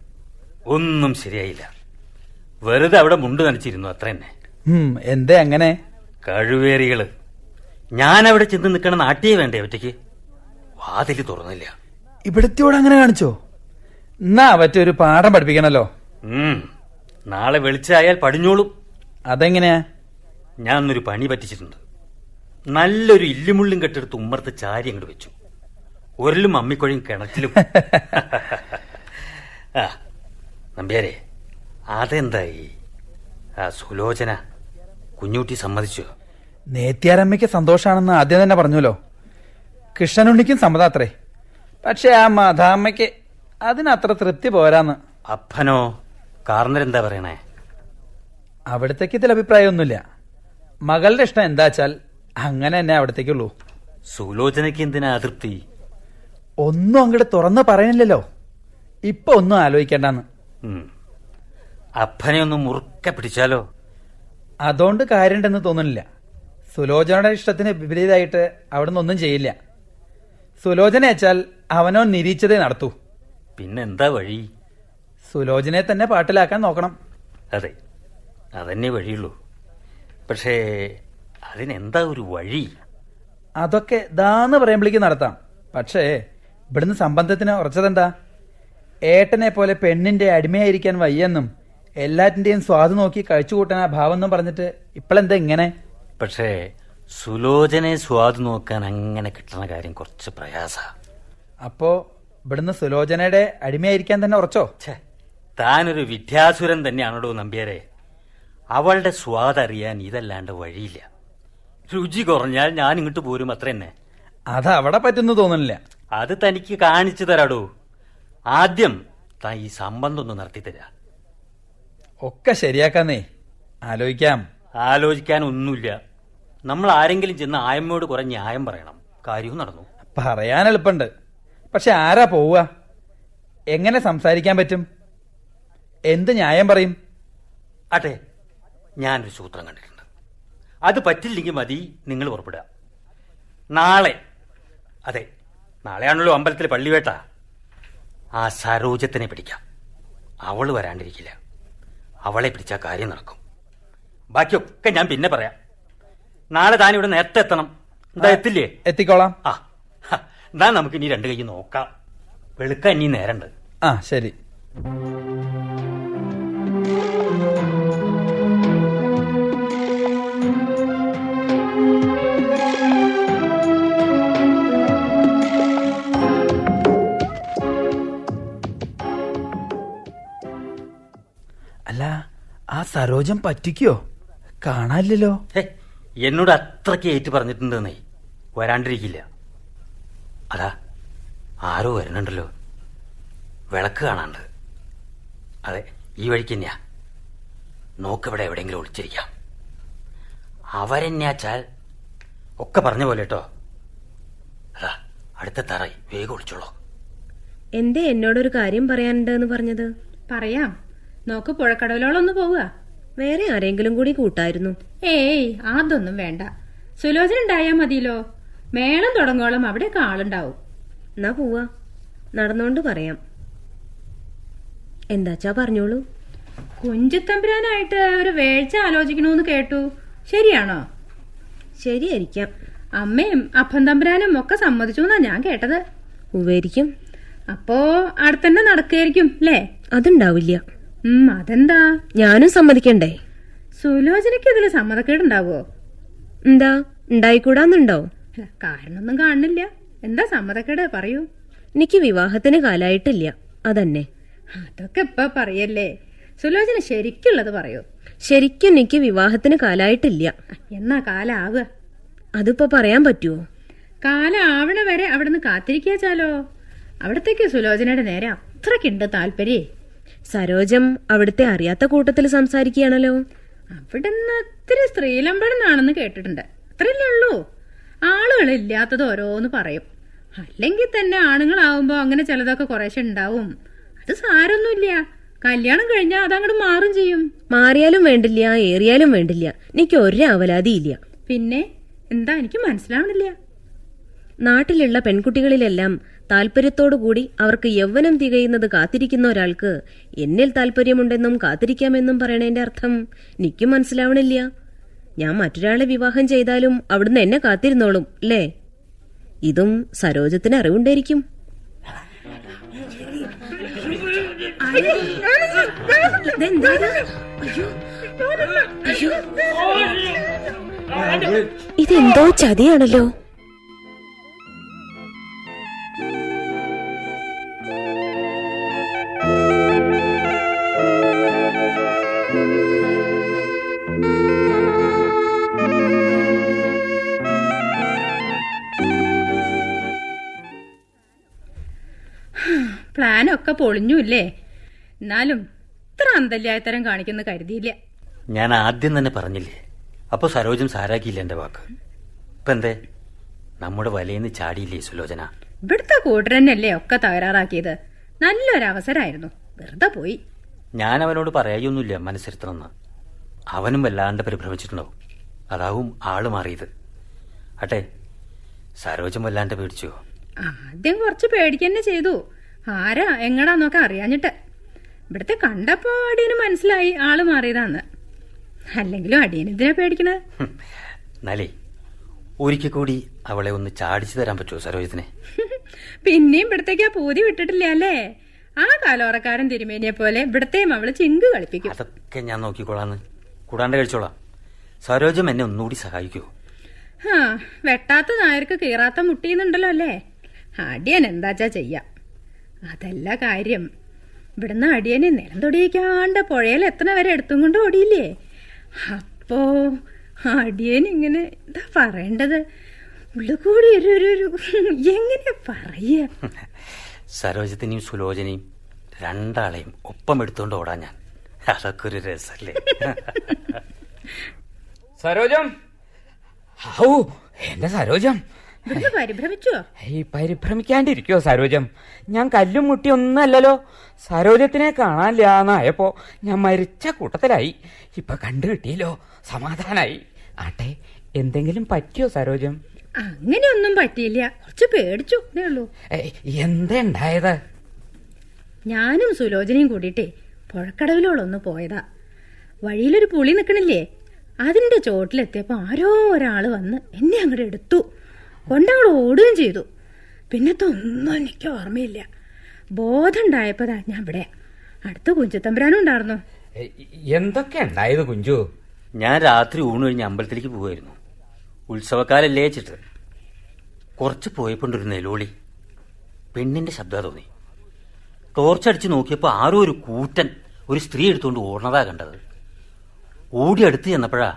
ഒന്നും ശരിയായില്ല. വെറുതെ അവിടെ മുണ്ട് നനച്ചിരുന്നു, അത്ര തന്നെ. എന്തേ അങ്ങനെ? കഴിവേറികള്. ഞാൻ അവിടെ ചെന്ന് നിൽക്കണ നാട്ടിയേ വേണ്ടേ ഒറ്റയ്ക്ക്? വാതില് തുറന്നില്ല. ഇവിടത്തോട് അങ്ങനെ കാണിച്ചോ? എന്നാ പറ്റൊരു പാഠം പഠിപ്പിക്കണല്ലോ. നാളെ വെളിച്ചായാൽ പടിഞ്ഞോളും. അതെങ്ങനെയാ? ഞാൻ ഒന്നൊരു പണി പറ്റിച്ചിട്ടുണ്ട്. നല്ലൊരു ഇല്ലുമുള്ളും കെട്ടെടുത്ത് ഉമ്മർത്ത് ചാരി അങ്ങോട്ട് വെച്ചു. ഒരലും അമ്മിക്കൊഴിയും കിണറ്റിലും. ആ നമ്പ്യാരെ, അതെന്തായി? ആ സുലോചന കുഞ്ഞൂട്ടി സമ്മതിച്ചോ? നേത്യാരമ്മയ്ക്ക് സന്തോഷാണെന്ന് ആദ്യം തന്നെ പറഞ്ഞല്ലോ. കൃഷ്ണനുണ്ണിക്കും സമ്മതാത്രേ. പക്ഷെ ആ മാതാമ്മയ്ക്ക് അതിനത്ര തൃപ്തി പോരാന്ന്. അപ്പനോ കാർന്നരെന്താ പറയണേ? അവിടത്തേക്ക് ഇതിൽ അഭിപ്രായമൊന്നുമില്ല. മകളുടെ ഇഷ്ടം എന്താച്ചാൽ അങ്ങനെ തന്നെ അവിടത്തേക്കുള്ളൂ. സുലോചനയ്ക്ക് എന്തിനാ അതൃപ്തി? ഒന്നും അങ്ങോട്ട് തുറന്ന് പറയണില്ലല്ലോ. ഇപ്പൊ ഒന്നും ആലോചിക്കേണ്ടെന്ന്. അപ്പനെ ഒന്ന് മുറുക്കെ പിടിച്ചാലോ? അതുകൊണ്ട് കാര്യമുണ്ടെന്ന് തോന്നുന്നില്ല. സുലോചനയുടെ ഇഷ്ടത്തിന് വിപരീതമായിട്ട് അവിടുന്ന് ഒന്നും ചെയ്യില്ല. സുലോചന വെച്ചാൽ അവനോ നിരീക്ഷതേ നടത്തൂ. പിന്നെന്താ വഴി? സുലോചനയെ തന്നെ പാട്ടിലാക്കാൻ നോക്കണം. അതെ, അതന്നെ വഴിയുള്ളൂ. പക്ഷേ അതിനെന്താ ഒരു വഴി? അതൊക്കെ ദാന്ന് പറയുമ്പോഴേക്ക് നടത്താം. പക്ഷേ ഇവിടുന്ന് സംബന്ധത്തിന് ഉറച്ചതെന്താ? ഏട്ടനെ പോലെ പെണ്ണിന്റെ അടിമയായിരിക്കാൻ വയ്യെന്നും എല്ലാറ്റിന്റെയും സ്വാദ് നോക്കി കഴിച്ചു കൂട്ടാൻ ആ ഭാവം എന്നും പറഞ്ഞിട്ട് ഇപ്പോഴെന്താ ഇങ്ങനെ? പക്ഷേ സുലോചനയെ സ്വാദ് നോക്കാൻ അങ്ങനെ കിട്ടുന്ന കാര്യം കുറച്ച് പ്രയാസ. അപ്പോ ഇവിടുന്ന് സുലോചനയുടെ അടിമയായിരിക്കാൻ തന്നെ ഉറച്ചോ? താനൊരു വിദ്യാസുരൻ തന്നെയാണോ നമ്പ്യാരെ? അവളുടെ സ്വാദ് അറിയാൻ ഇതല്ലാണ്ട് വഴിയില്ല. രുചി കുറഞ്ഞാൽ ഞാൻ ഇങ്ങോട്ട് പോരും, അത്ര തന്നെ. അത് അവിടെ പറ്റുന്നു തോന്നുന്നില്ല. അത് തനിക്ക് കാണിച്ചു തരാടോ. ആദ്യം താൻ ഈ സംബന്ധം ഒന്ന് നടത്തി തരാ. ഒക്കെ ശരിയാക്കാന്നേ. ആലോചിക്കാം. ആലോചിക്കാൻ ഒന്നുമില്ല. നമ്മൾ ആരെങ്കിലും ചെന്ന് ആയമ്മയോട് കുറെ ന്യായം പറയണം. കാര്യവും നടന്നു. പറയാൻ എളുപ്പമുണ്ട്. പക്ഷെ ആരാ പോവുക? എങ്ങനെ സംസാരിക്കാൻ പറ്റും? എന്ത് ന്യായം പറയും? അതെ, ഞാനൊരു സൂത്രം കണ്ടിട്ടുണ്ട്. അത് പറ്റില്ലെങ്കിൽ മതി നിങ്ങൾ പുറപ്പെടുക. നാളെ, അതെ നാളെയാണല്ലോ അമ്പലത്തിൽ പള്ളിവേട്ട. ആ സരോജത്തിനെ പിടിക്കാം. അവള് വരാണ്ടിരിക്കില്ല. അവളെ പിടിച്ചാൽ കാര്യം നടക്കും. ബാക്കിയൊക്കെ ഞാൻ പിന്നെ പറയാം. നാളെ താൻ ഇവിടെ നേരത്തെ എത്തണം. എന്താ എത്തില്ലേ? എത്തിക്കോളാം. ആ എന്താ നമുക്ക് ഇനി രണ്ട് കൈ നോക്കാം. വെളുക്കാൻ ഇനി നേരണ്ട്. ആ ശരി. അല്ല, ആ സരോജം പറ്റിക്കോ? കാണാനില്ലല്ലോ. എന്നോട് അത്രയ്ക്ക് ഏറ്റു പറഞ്ഞിട്ടുണ്ടെന്നേ. വരാണ്ടിരിക്കില്ല. അതാ ആരോ വരുന്നുണ്ടല്ലോ. വിളക്ക് കാണാണ്ട്. അതെ, ഈ വഴിക്ക് തന്നെയാ. നോക്കിവിടെ എവിടെയെങ്കിലും ഒളിച്ചിരിക്കാം. അവരെന്നാച്ചാൽ ഒക്കെ പറഞ്ഞ പോലെ കേട്ടോ. അതാ അടുത്ത തറായി. വേഗം ഒളിച്ചോളൂ. എന്തേ എന്നോടൊരു കാര്യം പറയാനുണ്ടെന്ന് പറഞ്ഞത്? പറയാം. നോക്ക്, പുഴക്കടവിലോളൊന്ന് പോവുക. വേറെ ആരെങ്കിലും കൂടി കൂട്ടായിരുന്നു. ഏയ് അതൊന്നും വേണ്ട. സുലോചന ഉണ്ടായാ മതിയല്ലോ. മേളം തുടങ്ങോളം അവിടെയൊക്കെ ആളുണ്ടാവും. എന്നാ പോവാ. നടന്നോണ്ട് പറയാം. എന്താച്ചാ പറഞ്ഞോളൂ. കുഞ്ചത്തമ്പുരാനായിട്ട് ഒരു വേഴ്ച ആലോചിക്കണമെന്ന് കേട്ടു. ശരിയാണോ? ശരിയായിരിക്കാം. അമ്മയും അപ്പൻ തമ്പുരാനും ഒക്കെ സമ്മതിച്ചു എന്നാ ഞാൻ കേട്ടത്. ഉവരിക്കും. അപ്പോ അടുത്തന്നെ നടക്കുകയായിരിക്കും അല്ലേ? അതുണ്ടാവില്ല. അതെന്താ? ഞാനും സമ്മതിക്കണ്ടേ? സുലോചനയ്ക്ക് ഇതില് സമ്മതക്കേടുണ്ടാവോ? എന്താ ഉണ്ടായിക്കൂടാന്നുണ്ടോ? കാരണമൊന്നും കാണുന്നില്ല. എന്താ സമ്മതക്കേട്? പറയൂ. എനിക്ക് വിവാഹത്തിന് കാലായിട്ടില്ല, അതന്നെ. അതൊക്കെ ഇപ്പൊ പറയല്ലേ. സുലോചന ശരിക്കുള്ളത് പറയൂ. ശരിക്കും എനിക്ക് വിവാഹത്തിന് കാലായിട്ടില്ല. എന്നാ കാലാവുക? അതിപ്പോ പറയാൻ പറ്റുമോ? കാലം ആവണ വരെ അവിടുന്ന് കാത്തിരിക്കാച്ചാലോ. അവിടത്തേക്ക് സുലോചനയുടെ നേരെ അത്രക്കുണ്ട് താല്പര്യേ. സരോജം അവിടുത്തെ അറിയാത്ത കൂട്ടത്തിൽ സംസാരിക്കുകയാണല്ലോ. അവിടുന്ന് ഒത്തിരി സ്ത്രീലമ്പടെന്നാണെന്ന് കേട്ടിട്ടുണ്ട്. അത്രയല്ലേ ഉള്ളൂ. ആളുകളില്ലാത്തത് ഓരോന്ന് പറയും. അല്ലെങ്കിൽ തന്നെ ആണുങ്ങളാവുമ്പോ അങ്ങനെ ചിലതൊക്കെ കുറേശ്ശെ ഉണ്ടാവും. അത് സാരൊന്നുമില്ല. കല്യാണം കഴിഞ്ഞാൽ അതങ്ങോട്ട് മാറും ചെയ്യും. മാറിയാലും വേണ്ടില്ല, ഏറിയാലും വേണ്ടില്ല. എനിക്ക് ഒരു അവലാതിയില്ല. പിന്നെ എന്താ എനിക്ക് മനസ്സിലാവണില്ല. നാട്ടിലുള്ള പെൺകുട്ടികളിലെല്ലാം താല്പര്യത്തോടുകൂടി അവർക്ക് യൗവനം തികയുന്നത് കാത്തിരിക്കുന്ന ഒരാൾക്ക് എന്നിൽ താല്പര്യമുണ്ടെന്നും കാത്തിരിക്കാമെന്നും പറയണേന്റെ അർത്ഥം എനിക്കും മനസ്സിലാവണില്ല. ഞാൻ മറ്റൊരാളെ വിവാഹം ചെയ്താലും അവിടുന്ന് എന്നെ കാത്തിരുന്നോളും അല്ലേ? ഇതും സരോജത്തിന് അറിവുണ്ടായിരിക്കും. ഇതെന്തോ ചതിയാണല്ലോ. പ്ലാനൊക്കെ പൊളിഞ്ഞൂല്ലേ? എന്നാലും ഇത്ര അന്തല്യായത്തരം കാണിക്കുന്ന കരുതിയില്ല. ഞാൻ ആദ്യം തന്നെ പറഞ്ഞില്ലേ, അപ്പൊ സരോജം സാരാക്കിയില്ല എന്റെ വാക്ക്. ഇപ്പൊ എന്തേ നമ്മുടെ വലയിന്ന് ചാടിയില്ലേ സുലോചന? ഇവിടുത്തെ കൂട്ടരന്നല്ലേ ഒക്കെ തകരാറാക്കിയത്. നല്ലൊരവസരമായിരുന്നു, വെറുതെ പോയി. ഞാൻ അവനോട് പറയായൊന്നുമില്ല മനസ്സിരുത്തണമെന്ന്. അവനും വല്ലാണ്ട് പരിഭ്രമിച്ചിട്ടുണ്ടാവും. അതാവും ആള് മാറിയത്. അട്ടെ, സരോജം വല്ലാണ്ട് പേടിച്ചോ? ആദ്യം കുറച്ച് പേടിക്കന്നെ ചെയ്തു. ആരാ എങ്ങടാന്നൊക്കെ അറിയാഞ്ഞിട്ട്. ഇവിടുത്തെ കണ്ടപ്പോ അടിയന് മനസ്സിലായി ആള് മാറിയതാന്ന്. അല്ലെങ്കിലും അടിയനെന്തിനാ പേടിക്കണ? എന്നാലേ ഒരിക്കൽ കൂടി അവളെ ഒന്ന് ചാടിച്ചു തരാൻ പറ്റുമോ സരോജത്തിനെ? പിന്നെയും ഇവിടത്തേക്ക് ആ പൂതി വിട്ടിട്ടില്ല അല്ലേ? ആ കാലോറക്കാരൻ തിരുമേനിയെ പോലെ ഇവിടത്തെയും അവള് ചിങ്ക് കളിപ്പിക്കും. അതൊക്കെ ഞാൻ നോക്കിക്കോളാന്ന്. കൂടാണ്ട് കഴിച്ചോളാം. സരോജം എന്നെ ഒന്നുകൂടി സഹായിക്കൂ. വെട്ടാത്ത നായർക്ക് കീറാത്ത മുട്ടിയുന്നുണ്ടല്ലോ അല്ലേ? അടിയൻ എന്താച്ചാ ചെയ്യാം. അതല്ല കാര്യം, ഇവിടുന്ന് അടിയനെ നിലം തൊടിയിക്കാണ്ട് പുഴയിൽ എത്തണ വരെ എടുത്തും കൊണ്ട് ഓടിയില്ലേ? അപ്പോ അടിയൻ ഇങ്ങനെ എന്താ പറയേണ്ടത്? ഉള്ളുകൂടി ഒരു എങ്ങനെ പറയ? സരോജത്തിനെയും സുലോചനയും രണ്ടാളെയും ഒപ്പം എടുത്തോണ്ട് ഓടാൻ ഞാൻ. അതൊക്കെ ഒരു രസല്ലേ? സരോജം, എന്റെ സരോജം പരിഭ്രമിച്ചോ? പരിഭ്രമിക്കാണ്ടിരിക്കോ സരോജം? ഞാൻ കല്ലും മുട്ടി ഒന്നല്ലല്ലോ. സരോജത്തിനെ കാണാനില്ലാന്നായപ്പോ ഞാൻ മരിച്ച കൂട്ടത്തിലായി. ഇപ്പൊ കണ്ടു കിട്ടിയല്ലോ, സമാധാനായി. ആട്ടെ, എന്തെങ്കിലും പറ്റിയോ സരോജം? അങ്ങനെയൊന്നും പറ്റിയില്ല, കുറച്ച് പേടിച്ചു എന്നേ ഉള്ളൂ. എന്താ ഉണ്ടായത്? ഞാനും സുലോചനയും കൂടിയിട്ടേ പുഴക്കടവിലോളൊന്ന് പോയതാ. വഴിയിലൊരു പുളി നിക്കണില്ലേ, അതിന്റെ ചോട്ടിലെത്തിയപ്പോ ആരോ ഒരാള് വന്ന് എന്നെ അങ്ങോട്ട് എടുത്തു. കൊണ്ടങ്ങോട് ഓടുകയും ചെയ്തു. പിന്നത്തെ ഒന്നും എനിക്ക് ഓർമ്മയില്ല. ബോധം ഉണ്ടായപ്പോഴാ ഞാൻ ഇവിടെ. അടുത്ത കുഞ്ചത്തമ്പരാനും ഉണ്ടായിരുന്നു. എന്തൊക്കെ ഉണ്ടായത് കുഞ്ചു? ഞാൻ രാത്രി ഊണ് കഴിഞ്ഞ് അമ്പലത്തിലേക്ക് പോവായിരുന്നു. ഉത്സവക്കാലല്ലേ വെച്ചിട്ട്. കുറച്ച് പോയപ്പോണ്ടൊരു നെലോളി. പെണ്ണിന്റെ ശബ്ദം തോന്നി. ടോർച്ചടിച്ച് നോക്കിയപ്പോ ആരോ ഒരു കൂറ്റൻ ഒരു സ്ത്രീ എടുത്തുകൊണ്ട് ഓടണതാ കണ്ടത്. ഓടി അടുത്ത് ചെന്നപ്പോഴാ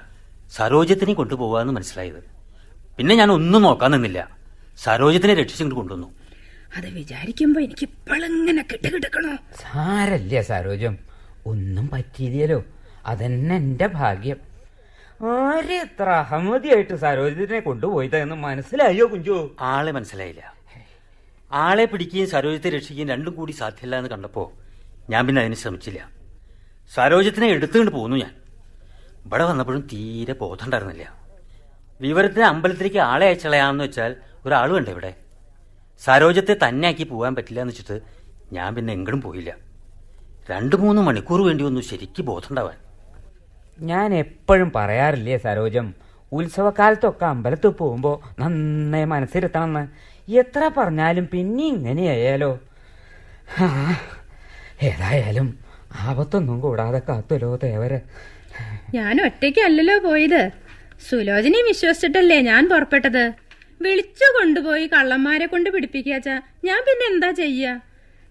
സരോജത്തിനെ കൊണ്ടുപോവാന്ന് മനസ്സിലായത്. പിന്നെ ഞാൻ ഒന്നും നോക്കാൻ നിന്നില്ല, സരോജത്തിനെ രക്ഷിച്ചിങ്ങോട്ട് കൊണ്ടുവന്നു. അത് വിചാരിക്കുമ്പോ എനിക്ക് ഇപ്പോഴെങ്ങനെ കിട്ടുകിടക്കണോ? സാരല്ലേ സരോജം, ഒന്നും പറ്റിയില്ലല്ലോ. അതന്നെ എന്റെ ഭാഗ്യം. ആരെ എത്ര അഹമ്മതിയായിട്ട് സരോജത്തിനെ കൊണ്ടുപോയതെന്ന് മനസ്സിലായോ കുഞ്ചു? ആളെ മനസ്സിലായില്ല. ആളെ പിടിക്കുകയും സരോജത്തെ രക്ഷിക്കുകയും രണ്ടും കൂടി സാധ്യമല്ല എന്ന് കണ്ടപ്പോ ഞാൻ പിന്നെ അതിന് ശ്രമിച്ചില്ല. സരോജത്തിനെ എടുത്തുകൊണ്ട് പോന്നു. ഞാൻ ഇവിടെ വന്നപ്പോഴും തീരെ ബോധം ഉണ്ടായിരുന്നില്ല. വിവരത്തിന് അമ്പലത്തിലേക്ക് ആളെ അയച്ചളയാന്ന് വെച്ചാൽ ഒരാൾ വേണ്ട ഇവിടെ. സരോജത്തെ തന്നെ ആക്കി പോകാൻ പറ്റില്ല എന്ന് വെച്ചിട്ട് ഞാൻ പിന്നെ എങ്ങടും പോയില്ല. 2-3 മണിക്കൂർ വേണ്ടി വന്നു ശരിക്കും ബോധം ഉണ്ടാവാൻ. ഞാൻ എപ്പോഴും പറയാറില്ലേ സരോജം, ഉത്സവകാലത്തൊക്കെ അമ്പലത്തിൽ പോകുമ്പോ നന്നായി മനസ്സിരുത്തണമെന്ന്. എത്ര പറഞ്ഞാലും പിന്നെ ഇങ്ങനെയായാലോ. ഏതായാലും ആപത്തൊന്നും കൂടാതെ കാത്തല്ലോ തേവര്. ഞാൻ ഒറ്റയ്ക്കല്ലല്ലോ പോയത്. സുലോചനയെ വിശ്വസിച്ചിട്ടല്ലേ ഞാൻ പുറപ്പെട്ടത്. വിളിച്ചു കൊണ്ടുപോയി കള്ളന്മാരെ കൊണ്ട് പിടിപ്പിക്കാച്ചാ ഞാൻ പിന്നെ എന്താ ചെയ്യാ?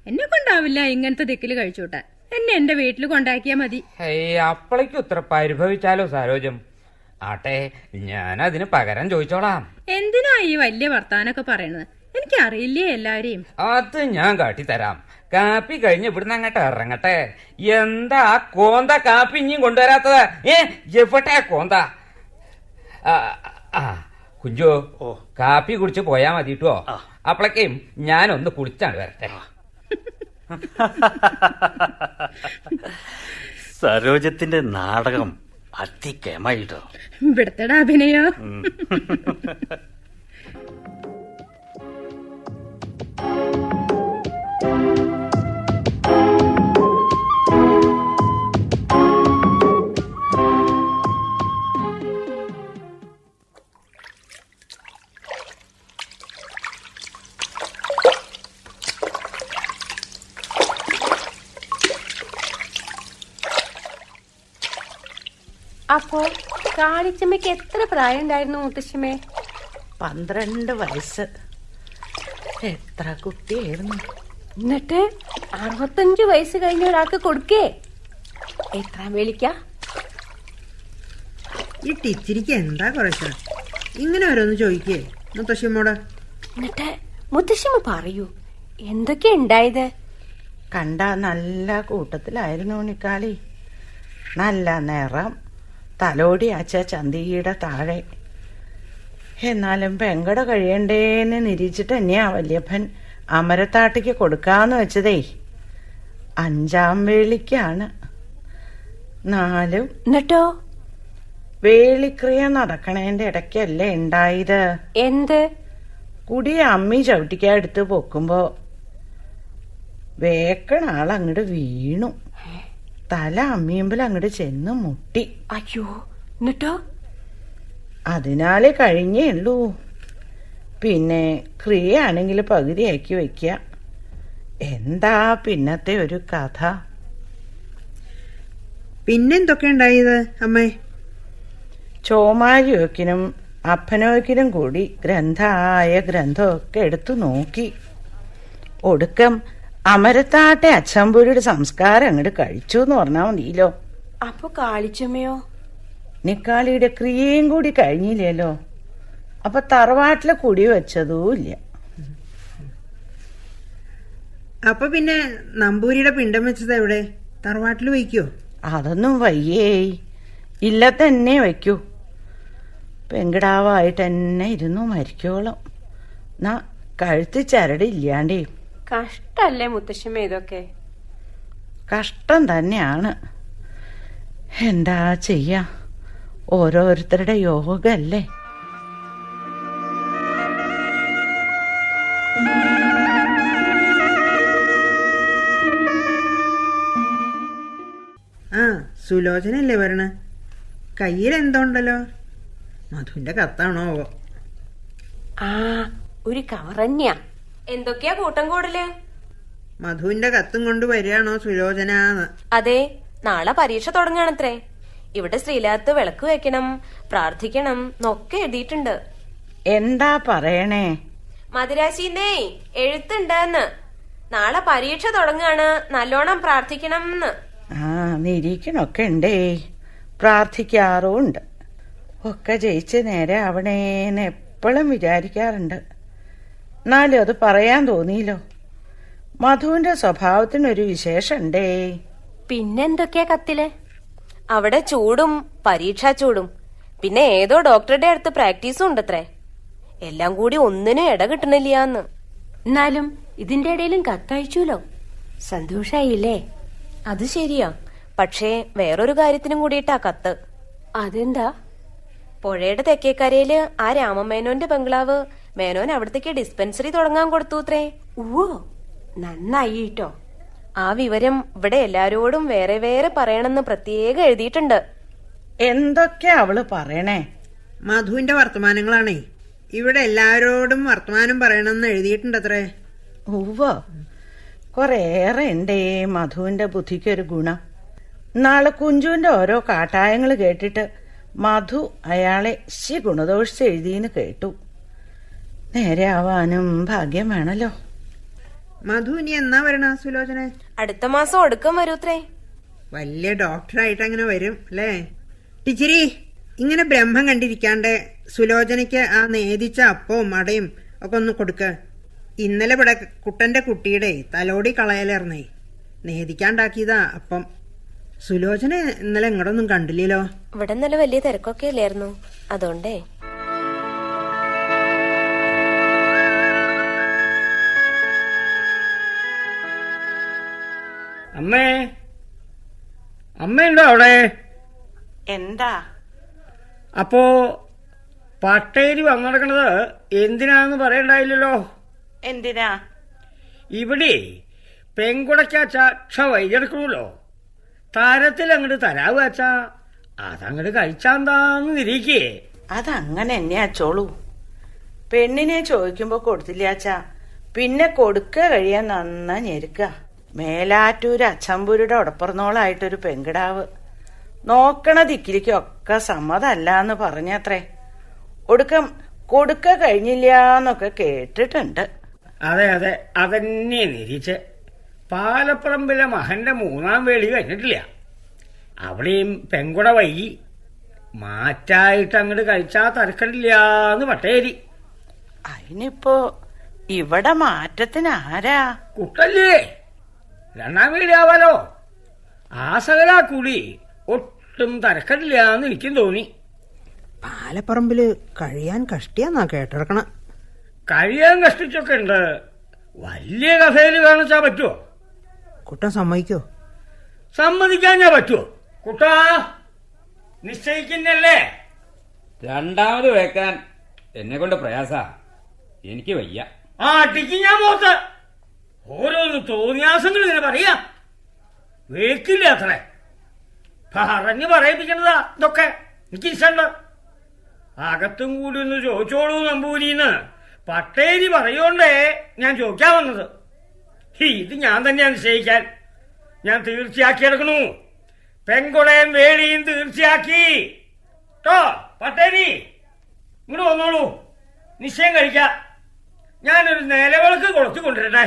എന്നെ കൊണ്ടാവില്ല ഇങ്ങനത്തെ ദിക്കില് കഴിച്ചോട്ടാൻ. എന്നെ എന്റെ വീട്ടിൽ കൊണ്ടാക്കിയാ മതി. അപ്പളേക്കും ഇത്ര പരിഭവിച്ചാലോ സരോജം? ആട്ടെ, ഞാനതിന് പകരം ചോദിച്ചോളാം. എന്തിനാ ഈ വലിയ വർത്താനൊക്കെ പറയണത്? എനിക്കറിയില്ലേ എല്ലാരെയും. അത് ഞാൻ കാട്ടിത്തരാം. കാപ്പി കഴിഞ്ഞ് ഇവിടുന്ന് അങ്ങോട്ട് ഇറങ്ങട്ടെ. എന്താ കോന്ത കാപ്പി ഇനിയും കൊണ്ടുവരാത്തത്? എവിടെ കോന്ത? കുഞ്ചു, കാപ്പി കുടിച്ച് പോയാ മതി കേട്ടോ. അപ്പളേക്കും ഞാനൊന്ന് കുടിച്ചാണ് വരട്ടെ. സരോജത്തിന്റെ നാടകം അതിക്കേമായിട്ടോ. ഇവിടത്തെ അഭിനയോ? അപ്പോ കാളിച്ചമ്മയ്ക്ക് എത്ര പ്രായം ഉണ്ടായിരുന്നു മുത്തശ്ശിമേ? 12 വയസ്സ്. എത്ര കുട്ടിയായിരുന്നു. എന്നിട്ട് 65 വയസ്സ് കഴിഞ്ഞ ഒരാൾക്ക് കൊടുക്കേ? എത്ര വേളിക്ക? ഈ ടീച്ചറിക്ക് എന്താ കുറച്ച ഇങ്ങനെ ഓരോന്ന് ചോദിക്കേ മുത്തശ്ശിമ്മോട്? എന്നിട്ട് മുത്തശ്ശിമ്മ പറയൂ, എന്തൊക്കെയാ ഉണ്ടായത്? കണ്ട നല്ല കൂട്ടത്തിലായിരുന്നു ഉണ്ണിക്കാളി. നല്ല നിറം, തലോടി അച്ച ചന്തിയുടെ താഴെ. എന്നാലും പെങ്കട കഴിയണ്ടേന്ന് നിരീക്ഷിച്ചിട്ട് തന്നെയാ വല്യപ്പൻ അമരത്താട്ടിക്ക് കൊടുക്കാന്ന് വെച്ചതേ. 5-ാം വേളിക്കാണ്. 4 എന്നിട്ടോ? വേളിക്രിയ നടക്കണേന്റെ ഇടയ്ക്കല്ലേ ഉണ്ടായത്. എന്ത്? കുടി അമ്മി ചവിട്ടിക്കാടുത്ത് പൊക്കുമ്പോ വേക്കണ ആളങ്ങട് വീണു. തല അമ്മിയുമ്പിൽ അങ്ങോട്ട് ചെന്ന് മുട്ടി. അയ്യോ, എന്നിട്ടോ? അതിനാല് കഴിഞ്ഞേ ഉള്ളൂ. പിന്നെ ക്രിയയാണെങ്കിൽ പകുതിയാക്കി വെക്ക. എന്താ പിന്നത്തെ ഒരു കഥ? പിന്നെന്തൊക്കെ ഉണ്ടായത് അമ്മേ? ചോമാരിയോക്കിനും അപ്പനോക്കിനും കൂടി ഗ്രന്ഥമായ ഗ്രന്ഥമൊക്കെ എടുത്തു നോക്കി. ഒടുക്കം അമരത്താട്ടെ അച്ചമ്പൂരിയുടെ സംസ്കാരം അങ്ങോട്ട് കഴിച്ചു എന്ന് പറഞ്ഞാൽ മതിയല്ലോ. അപ്പൊ കാളിച്ചമ്മയോ? നിക്കാളിയുടെ ക്രിയയും കൂടി കഴിഞ്ഞില്ലല്ലോ. അപ്പൊ തറവാട്ടിലെ കുടി വെച്ചതുമില്ല. അപ്പൊ പിന്നെ നമ്പൂരിയുടെ പിണ്ടം വെച്ചത് എവിടെ? തറവാട്ടിൽ വയ്ക്കോ? അതൊന്നും വയ്യേ, ഇല്ല തന്നെ വയ്ക്കൂ. പെങ്കിടാവായിട്ട് തന്നെ ഇരുന്നു മരിക്കോളം. നാ കഴുത്ത് ചരടില്ലാണ്ടേ. കഷ്ടല്ലേ മുത്തശ്ശിമ്മ ഇതൊക്കെ? കഷ്ടം തന്നെയാണ്. എന്താ ചെയ്യാ, ഓരോരുത്തരുടെ യോഗല്ലേ. ആ സുലോചനല്ലേ വരണ? കയ്യിൽ എന്തോണ്ടല്ലോ? മധുവിന്റെ കത്താണോ? ആ, ഒരു കവറഞ്ഞ. എന്തൊക്കെയാ കൂട്ടം കൂടല്? മധുവിന്റെ കത്തും കൊണ്ട് വരികയാണോ സുലോചനാന്ന്? അതെ, നാളെ പരീക്ഷ തുടങ്ങാണത്രേ. ഇവിടെ ശ്രീലാത്ത് വിളക്ക് വെക്കണം, പ്രാർത്ഥിക്കണം എന്നൊക്കെ എഴുതിയിട്ടുണ്ട്. എന്താ പറയണേ? മദിരാശിന്നേ എഴുത്തുണ്ടെന്ന്. നാളെ പരീക്ഷ തുടങ്ങാണ്, നല്ലോണം പ്രാർത്ഥിക്കണം എന്ന്. ആ, നിരീക്കണൊക്കെ ഉണ്ടേ, പ്രാർത്ഥിക്കാറുണ്ട്. ഒക്കെ ജയിച്ച് നേരെ ആവണേന്ന് എപ്പോഴും വിചാരിക്കാറുണ്ട്. എന്നാലും അത് പറയാൻ തോന്നിയില്ലോ. മധുവിന്റെ സ്വഭാവത്തിനൊരു വിശേഷണ്ടേ. പിന്നെന്തൊക്കെയാ കത്തില്? അവിടെ ചൂടും പരീക്ഷാ ചൂടും, പിന്നെ ഏതോ ഡോക്ടറുടെ അടുത്ത് പ്രാക്ടീസും ഉണ്ടത്രേ. എല്ലാം കൂടി ഒന്നിനും ഇട കിട്ടണില്ലാന്ന്. എന്നാലും ഇതിന്റെ ഇടയിലും കത്തയച്ചൂലോ, സന്തോഷായില്ലേ? അത് ശരിയാ, പക്ഷേ വേറൊരു കാര്യത്തിനും കൂടിയിട്ടാ കത്ത്. അതെന്താ? പുഴയുടെ തെക്കേക്കരയില് ആ രാമമേനോന്റെ ബംഗ്ലാവ് മേനോൻ അവിടത്തേക്ക് ഡിസ്പെൻസറി തുടങ്ങാൻ കൊടുത്തൂത്രേ. ഓ, നന്നായിട്ടോ. ആ വിവരം ഇവിടെ എല്ലാരോടും വേറെ വേറെ പറയണമെന്ന് പ്രത്യേകം എഴുതിയിട്ടുണ്ട്. എന്തൊക്കെയാ അവള് പറയണേ? മധുവിന്റെ വർത്തമാനങ്ങളാണേ. ഇവിടെ എല്ലാരോടും വർത്തമാനം പറയണമെന്ന് എഴുതിയിട്ടുണ്ടത്രേ. ഉവ്വ, കൊറേറെ ഉണ്ടേ മധുവിന്റെ ബുദ്ധിക്കൊരു ഗുണം. നാളെ കുഞ്ചുവിന്റെ ഓരോ കാട്ടായങ്ങൾ കേട്ടിട്ട് മധു അയാളെ ഗുണദോഷിച്ച് എഴുതിന്ന് കേട്ടു. നേരെ ആവാനും ഭാഗ്യം വേണല്ലോ. മധു ഇനി എന്നാ വരണ സുലോചന? അടുത്ത മാസം ഒടുക്കം വരൂത്രേ. വലിയ ഡോക്ടറായിട്ട് അങ്ങനെ വരും അല്ലേ? ടീച്ചറി, ഇങ്ങനെ ബ്രഹ്മം കണ്ടിരിക്കാണ്ട് സുലോചനയ്ക്ക് ആ നേദിച്ച അപ്പവും മടയും ഒക്കെ ഒന്ന് കൊടുക്ക. ഇന്നലെ ഇവിടെ കുട്ടന്റെ കുട്ടിയുടെ തലോടി കളയലേർന്നേ, നേദിക്കാണ്ടാക്കിയതാ അപ്പം. സുലോചന ഇന്നലെ ഇങ്ങോട്ടൊന്നും കണ്ടില്ലല്ലോ. ഇവിടെ ഇന്നലെ വലിയ തിരക്കൊക്കെ അല്ലായിരുന്നു, അതുകൊണ്ടേ. അമ്മേ, അമ്മയുണ്ടോ അവിടെ? എന്താ? അപ്പോ പട്ടേരി വന്നടക്കണത് എന്തിനാന്ന് പറയണ്ടായില്ലല്ലോ. എന്തിനാ? ഇവിടെ പെൺകുടക്കാച്ച വൈകിടക്കണല്ലോ. തരത്തിൽ അങ്ങോട്ട് തരാവുവച്ചാ അതങ്ങോട്ട് കഴിച്ചാന്താന്ന് നിരീക്കേ. അതങ്ങനെ എന്നെ അച്ചോളൂ. പെണ്ണിനെ ചോദിക്കുമ്പോ കൊടുത്തില്ലാച്ചാ പിന്നെ കൊടുക്കുക കഴിയാൻ നന്നാ ഞെരുക്ക. മേലാറ്റൂര് അച്ചമ്പൂരുടെ ഉടപ്പുറന്നോളായിട്ടൊരു പെങ്കിടാവ് നോക്കണ ദിക്കിലേക്കൊക്കെ സമ്മതല്ലാന്ന് പറഞ്ഞത്രേ. ഒടുക്കം കൊടുക്ക കഴിഞ്ഞില്ലാന്നൊക്കെ കേട്ടിട്ടുണ്ട്. അതെ അതെ, അതന്നെ നിരീച്ച്. പാലപ്പറമ്പിലെ മകന്റെ 3ാം വേളി കഴിഞ്ഞിട്ടില്ല. അവിടെയും പെൺകുട വൈകി. മാറ്റായിട്ട് അങ്ങോട്ട് കഴിച്ചാ തരക്കടില്ലാന്ന് പട്ടേരി. അതിനിപ്പോ ഇവിടെ മാറ്റത്തിന് ആരാ? കുട്ടല്ലേ, 2ാം വേളി ആവാലോ. ആ സകലാ കൂടി ഒട്ടും തരക്കടില്ലാന്ന് എനിക്കും തോന്നി. പാലപ്പറമ്പില് കഴിയാൻ കഷ്ടിയാന്നാ കേട്ടിറക്കണം. കഴിയാൻ കഷ്ടിച്ചൊക്കെ ഉണ്ട്. വലിയ കഥയില് കാണിച്ചാ പറ്റുമോ? കുട്ടൻ സമ്മതിക്കോ? സമ്മതിക്കാൻ ഞാൻ പറ്റുമോ? കുട്ടാ നിശ്ചയിക്കുന്നല്ലേ? 2ാമത് വെക്കാൻ എന്നെ കൊണ്ട് പ്രയാസ. എനിക്ക് വയ്യ. ആ ടിക്ക് ഞാൻ പോത്ത് ഓരോന്ന് തോന്നിയാസങ്ങൾ ഇങ്ങനെ പറയാ. വേക്കില്ല അത്രേ. പറഞ്ഞു പറയിപ്പിക്കണതാ ഇതൊക്കെ. എനിക്ക് ഇഷ്ടണ്ട്. അകത്തും കൂടി ഒന്ന് ചോദിച്ചോളൂ നമ്പൂരിന്ന് പട്ടേരി പറയോണ്ടേ ഞാൻ ചോദിക്കാൻ വന്നത്. ഇത് ഞാൻ തന്നെയാണ് നിശ്ചയിക്കാൻ. ഞാൻ തീർച്ചയാക്കി എടുക്കണു. പെൺകുടയും വേളിയും തീർച്ചയാക്കി കേട്ടോ. പട്ടേരി ഇങ്ങോട്ട് വന്നോളൂ, നിശ്ചയം കഴിക്കാം. ഞാനൊരു നിലവിളക്ക് കൊടുത്തു കൊണ്ടിരട്ടെ.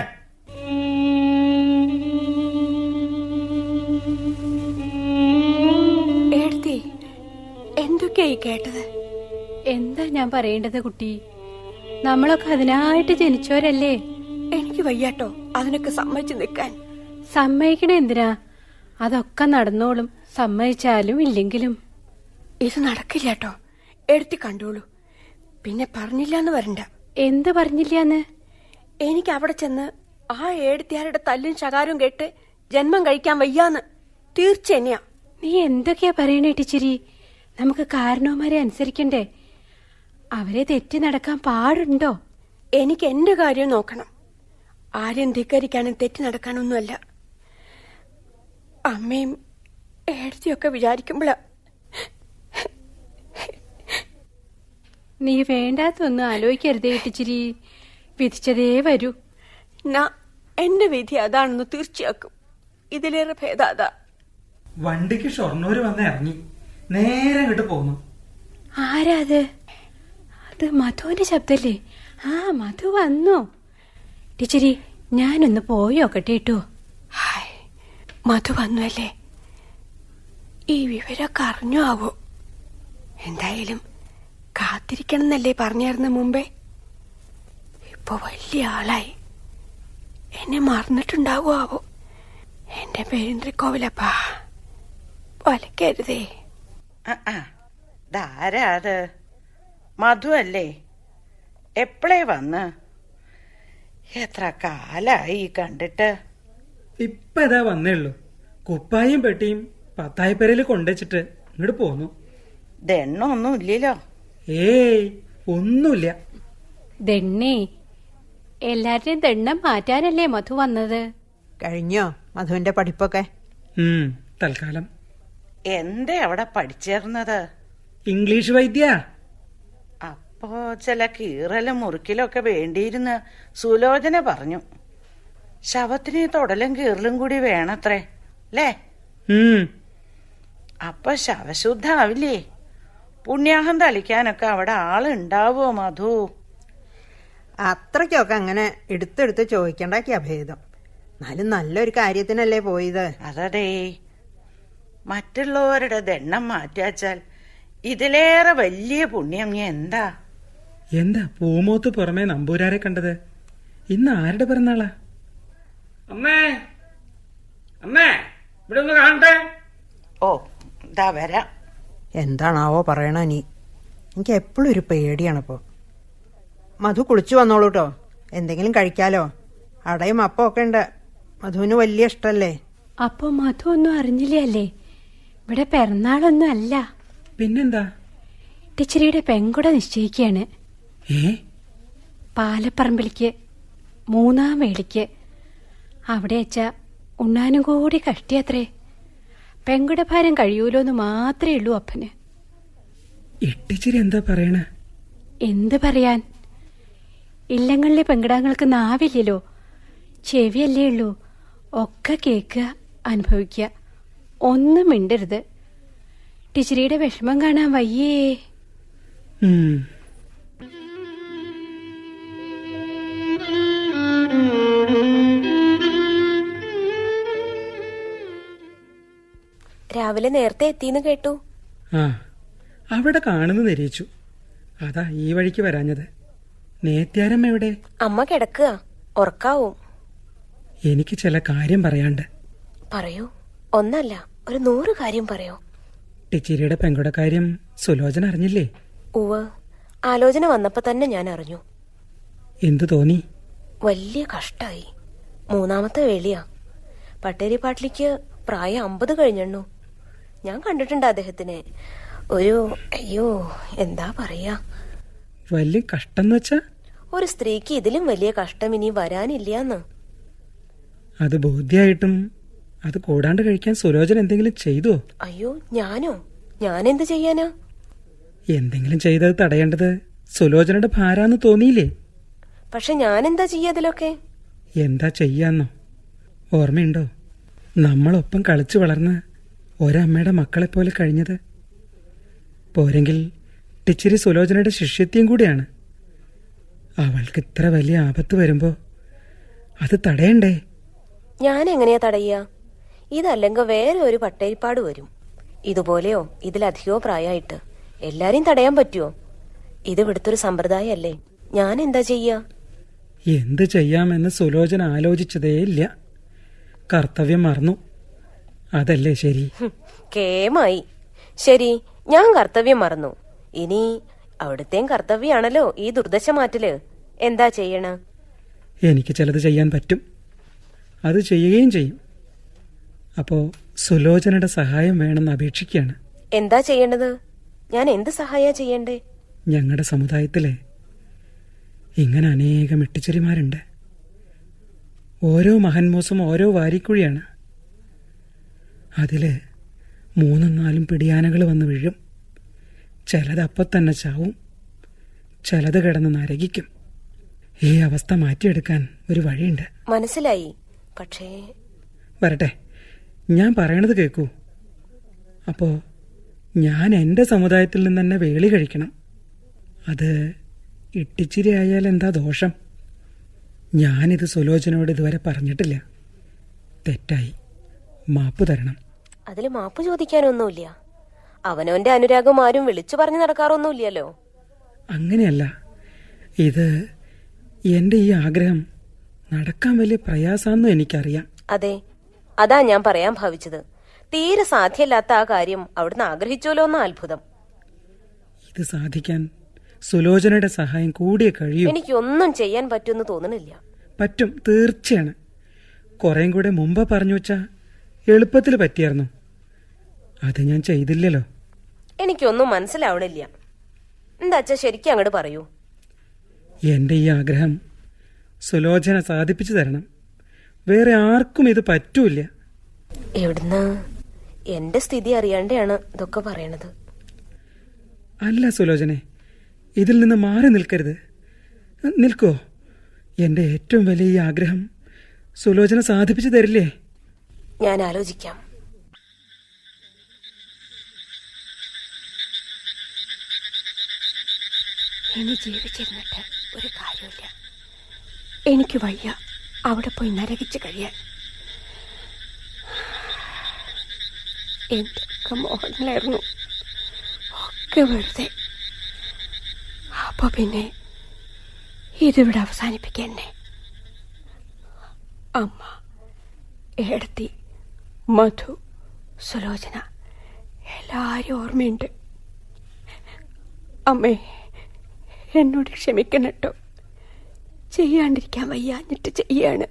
എന്തൊക്കെയായി കേട്ടത്? എന്താ ഞാൻ പറയേണ്ടത് കുട്ടി? നമ്മളൊക്കെ അതിനായിട്ട് ജനിച്ചവരല്ലേ. എനിക്ക് വയ്യാട്ടോ അതിനൊക്കെ സമ്മതിച്ചു നിൽക്കാൻ. സമ്മതിക്കണ എന്തിനാ? അതൊക്കെ നടന്നോളും, സമ്മതിച്ചാലും ഇല്ലെങ്കിലും. ഇത് നടക്കില്ലാട്ടോ. എടുത്തി കണ്ടോളൂ. പിന്നെ പറഞ്ഞില്ലാന്ന് വരണ്ട. എന്ത് പറഞ്ഞില്ലാന്ന്? എനിക്ക് അവിടെ ചെന്ന് ആ ഏടുത്തിയാരുടെ തല്ലും ശകാരവും കേട്ട് ജന്മം കഴിക്കാൻ വയ്യാന്ന് തീർച്ച തന്നെയാ. നീ എന്തൊക്കെയാ പറയണേ ടീച്ചരി? നമുക്ക് കാരണവന്മാരെ അനുസരിക്കണ്ടേ? അവരെ തെറ്റി നടക്കാൻ പാടുണ്ടോ? എനിക്ക് എന്റെ കാര്യം നോക്കണം. ആരെയും ധിക്കരിക്കാനും തെറ്റി നടക്കാനൊന്നുമല്ല. അമ്മയും ഏടത്തിയൊക്കെ വിചാരിക്കുമ്പോഴാ. നീ വേണ്ടാത്തൊന്നും ആലോചിക്കരുതേ ടീച്ചരി. വിധിച്ചതേ വരൂ. എന്റെ വിധി അതാണെന്ന് തീർച്ചയാക്കും. ഇതിലേറെ ഭേദം അതാ. വണ്ടിക്ക് ഷൊർണൂര് വന്ന് ഇറങ്ങി നേരെ ഇങ്ങോട്ട് പോന്നു. ആരാ അത്? അത് മധുവിന്റെ ശബ്ദല്ലേ? ആ മധു വന്നോ? ടീച്ചരി ഞാനൊന്ന് പോയോക്കട്ടെ കേട്ടോ. ഹായ്, മധു വന്നു അല്ലേ? ഈ വിവരമൊക്കെ അറിഞ്ഞോ ആവോ? എന്തായാലും കാത്തിരിക്കണം എന്നല്ലേ പറഞ്ഞായിരുന്നു മുമ്പേ. ഇപ്പൊ വലിയ ആളായി. എന്നെ മറന്നിട്ടുണ്ടാവോ ആവോ? എന്റെ പേരിന്ദ്രക്കോവിലപ്പാ, വലക്കരുതേ. ധാരാ അത്? മധു അല്ലേ? എപ്പോഴേ വന്ന്? എത്ര കാലായി കണ്ടിട്ട്? ഇപ്പൊ ഏതാ വന്നേള്ളൂ. കുപ്പായും പെട്ടിയും പത്തായപ്പേരയില് കൊണ്ടുവച്ചിട്ട് ഇങ്ങോട്ട് പോന്നു. ദണ്ണൊന്നും ഇല്ലല്ലോ? ഏയ് ഒന്നുമില്ല. ദണ്ണേ, എല്ലാരുടെയും ദണ്ണം മാറ്റാനല്ലേ മധു വന്നത്? കഴിഞ്ഞോ മധുവിന്റെ പഠിപ്പൊക്കെ? തൽക്കാലം. എന്തേ അവിടെ പഠിച്ചേർന്നത്? ഇംഗ്ലീഷ് വൈദ്യ. അപ്പോ ചില കീറലും മുറിക്കലും ഒക്കെ വേണ്ടിയിരുന്ന് സുലോചന പറഞ്ഞു. ശവത്തിന് തൊടലും കീറലും കൂടി വേണത്രേ അല്ലേ? അപ്പൊ ശവശുദ്ധ ആവില്ലേ? പുണ്യാഹം തളിക്കാനൊക്കെ അവിടെ ആളുണ്ടാവോ മധു? അത്രയ്ക്കൊക്കെ അങ്ങനെ എടുത്തെടുത്ത് ചോദിക്കണ്ടാക്കിയ ഭേദം. എന്നാലും നല്ലൊരു കാര്യത്തിനല്ലേ പോയത്. അതേ, മറ്റുള്ളവരുടെ ദണ്ണം മാറ്റാച്ചാൽ ഇതിലേറെ വലിയ പുണ്യം എന്താ? എന്താ പൂമോത്ത് പുറമെ നമ്പൂരാരെ കണ്ടത്? ഇന്ന് ആരുടെ പിറന്നാളാ? അമ്മേ, അമ്മേ, ഇവിടെ ഒന്ന് കാണട്ടെ. ഓ, ഇതാ വരാം. എന്താണാവോ പറയണ നീ? എനിക്ക് എപ്പോഴും ഒരു പേടിയാണിപ്പോ. മധു കുളിച്ചു വന്നോളൂ കേട്ടോ. എന്തെങ്കിലും കഴിക്കാലോ. അടയും അപ്പം ഒക്കെ ഉണ്ട്. മധുവിന് വലിയ ഇഷ്ടല്ലേ. അപ്പൊ മധു ഒന്നും അറിഞ്ഞില്ലേ? ഇവിടെ പിറന്നാളൊന്നും അല്ല. പിന്നെന്താ? ടീച്ചറിയുടെ പെൺകുട നിശ്ചയിക്കുകയാണ്. പാലപ്പറമ്പിലേക്ക് 3-ാം വേളിക്ക്. അവിടെ വെച്ചാ ഉണ്ണാനും കൂടി കഷ്ടിയത്രേ. പെൺകുട ഭാരം കഴിയൂലോന്ന് മാത്രമേ ഉള്ളൂ അപ്പന്. ഇട്ടിച്ചിരി എന്താ പറയണ? എന്ത് പറയാൻ? ഇല്ലങ്ങളിലെ പെൺകിടാങ്ങൾക്ക് നാവില്ലല്ലോ, ചെവിയല്ലേ ഉള്ളൂ. ഒക്കെ കേൾക്കുക, അനുഭവിക്കുക, ഒന്നും മിണ്ടരുത്. ടീച്ചറിയുടെ വിഷമം കാണാൻ വയ്യേ. രാവിലെ നേരത്തെ എത്തിന്ന് കേട്ടു. ആ, അവിടെ കാണുന്നു നിരീച്ചു. അതാ ഈ വഴിക്ക് വരാഞ്ഞത്. നേത്യാരമ്മ എവിടെ? അമ്മ കിടക്കുക, ഉറക്കാവും. എനിക്ക് ചില കാര്യം പറയാണ്ട്. പറയൂ. ഒന്നല്ല, ഒരു 100 കാര്യം പറയൂ. ടിച്ചിരിയുടെ പെങ്കുടെ കാര്യം സുലോചന അറിഞ്ഞില്ലേ? ഉവ്വ്, ആലോചന വന്നപ്പോ തന്നെ ഞാൻ അറിഞ്ഞു. എന്തു തോന്നി? വലിയ കഷ്ടായി. 3-ാമത്തെ വേളിയാ. പട്ടേരിപ്പാട്ടിലേക്ക് പ്രായം 50 കഴിഞ്ഞെണ്ണു. ഞാൻ കണ്ടിട്ടുണ്ട് അദ്ദേഹത്തിനെ. ഒരു അയ്യോ, എന്താ പറയാ, വലിയ കഷ്ടം വെച്ചാ? ഒരു സ്ത്രീക്ക് ഇതിലും വലിയ കഷ്ടം ഇനി വരാനില്ലാന്ന്. അത് ബോധ്യായിട്ടും അത് കൂടാണ്ട് കഴിക്കാൻ സുലോചന എന്തെങ്കിലും ചെയ്തോ? അയ്യോ, ഞാനോ? ഞാനെന്ത് ചെയ്യാനാ? എന്തെങ്കിലും ചെയ്തത് തടയേണ്ടത് സുലോചനയുടെ ഭാരാന്ന് തോന്നിയില്ലേ? പക്ഷെ ഞാനെന്താ ചെയ്യാതിലൊക്കെ? എന്താ ചെയ്യാന്നോ? ഓർമ്മയുണ്ടോ നമ്മളൊപ്പം കളിച്ചു വളർന്ന് ഒരമ്മയുടെ മക്കളെപ്പോലെ കഴിഞ്ഞത്? പോരെങ്കിൽ ടിച്ചിരി സുലോചനയുടെ ശിഷ്യത്വം കൂടിയാണ്. അവൾക്ക് ഇത്ര വലിയ ആപത്ത് വരുമ്പോ അത് തടയണ്ടേ? ഞാൻ എങ്ങനെയാ തടയുക? ഇതല്ലെങ്കിൽ വേറെ ഒരു പട്ടേരിപ്പാട് വരും. ഇതുപോലെയോ ഇതിലധികമോ പ്രായമായിട്ട് എല്ലാരെയും തടയാൻ പറ്റുമോ? ഇത് ഇവിടുത്തെ ഒരു സമ്പ്രദായമല്ലേ. ഞാൻ എന്താ ചെയ്യാ? എന്ത് ചെയ്യാമെന്ന് സുലോചന ആലോചിച്ചതേയില്ല. കർത്തവ്യം മറന്നു. അതല്ലേ ശരി? കേമായി. ശരി, ഞാൻ കർത്തവ്യം മറന്നു. ഇനി അവിടുത്തെയും കർത്തവ്യാണല്ലോ ഈ ദുർദശ മാറ്റല്. എന്താ ചെയ്യണ? എനിക്ക് ചിലത് ചെയ്യാൻ പറ്റും, അത് ചെയ്യുകയും ചെയ്യും. അപ്പോ സുലോചനയുടെ സഹായം വേണമെന്ന് അപേക്ഷിക്കുകയാണ്. എന്താ ചെയ്യേണ്ടത്? ഞാൻ എന്ത് സഹായ ചെയ്യണ്ടേ? ഞങ്ങളുടെ സമുദായത്തിലെ ഇങ്ങനെ അനേകം ഇട്ടിച്ചെറിമാരുണ്ട്. ഓരോ മഹൻമോസും ഓരോ വാരിക്കുഴിയാണ്. അതില് 3-4 പിടിയാനകൾ വന്ന് വീഴും. ചിലത് അപ്പം തന്നെ ചാവും, ചിലത് കിടന്ന് നരകിക്കും. ഈ അവസ്ഥ മാറ്റിയെടുക്കാൻ ഒരു വഴിയുണ്ട്. മനസ്സിലായി. പക്ഷേ വരട്ടെ, ഞാൻ പറയണത് കേൾക്കൂ. അപ്പോ ഞാൻ എൻ്റെ സമുദായത്തിൽ നിന്ന് തന്നെ വേളി കഴിക്കണം. അത് ഇട്ടിച്ചിരി ആയാൽ എന്താ ദോഷം? ഞാനിത് സുലോചനയോട് ഇതുവരെ പറഞ്ഞിട്ടില്ല. തെറ്റായി, മാപ്പ് തരണം. അതിൽ മാപ്പ് ചോദിക്കാനൊന്നുമില്ല. അവനവന്റെ അനുരാഗം ആരും വിളിച്ചു പറഞ്ഞു നടക്കാറൊന്നുമില്ലല്ലോ. അങ്ങനെയല്ല, ഇത് എന്റെ ഈ ആഗ്രഹം നടക്കാൻ വലിയ പ്രയാസാന്നും എനിക്കറിയാം. അതെ, അതാ ഞാൻ പറയാൻ ഭാവിച്ചത്. തീരെ സാധ്യമല്ലാത്ത ആ കാര്യം അവിടുന്ന് ആഗ്രഹിച്ചോലോ എന്ന അത്ഭുതം. ഇത് സാധിക്കാൻ സുലോചനയുടെ സഹായം കൂടിയേ കഴിയൂ. എനിക്കൊന്നും ചെയ്യാൻ പറ്റുമെന്ന് തോന്നണില്ല. പറ്റും, തീർച്ചയാണ്. കുറേം കൂടെ മുമ്പ് പറഞ്ഞു വെച്ചാ എളുപ്പത്തിൽ പറ്റിയായിരുന്നു. അത് ഞാൻ ചെയ്തില്ലല്ലോ. എനിക്കൊന്നും മനസ്സിലാവണില്ല. എന്താ അച്ഛാ ശരിക്കും അങ്ങോട്ട് പറയൂ. എന്റെ ഈ ആഗ്രഹം സുലോചന സാധിപ്പിച്ചു തരണം. വേറെ ആർക്കും ഇത് പറ്റൂല. എവിടുന്ന്? എന്റെ സ്ഥിതി അറിയാണ്ടാണ് ഇതൊക്കെ പറയണത്. അല്ല സുലോചനെ, ഇതിൽ നിന്ന് മാറി നിൽക്കരുത്. നിൽക്കോ? എന്റെ ഏറ്റവും വലിയ ഈ ആഗ്രഹം സുലോചന സാധിപ്പിച്ചു തരില്ലേ? ഞാൻ ആലോചിക്കാം. ഇനി ജീവിച്ചിരുന്നിട്ട് ഒരു കാര്യമില്ല. എനിക്ക് വയ്യ അവിടെ പോയി നരകിച്ച് കഴിയാൻ. എന്തൊക്കെ മോഹങ്ങളായിരുന്നു, ഒക്കെ വെറുതെ. അപ്പൊ പിന്നെ ഇതിവിടെ അവസാനിപ്പിക്കന്നെ. അമ്മ, ഏടത്തി, മധു, സുലോചന എല്ലാരും ഓർമ്മയുണ്ട്. അമ്മേ, എന്നോട് ക്ഷമിക്കണം കേട്ടോ. ചെയ്യാണ്ടിരിക്കാൻ വയ്യാഞ്ഞിട്ട് ചെയ്യാണ്.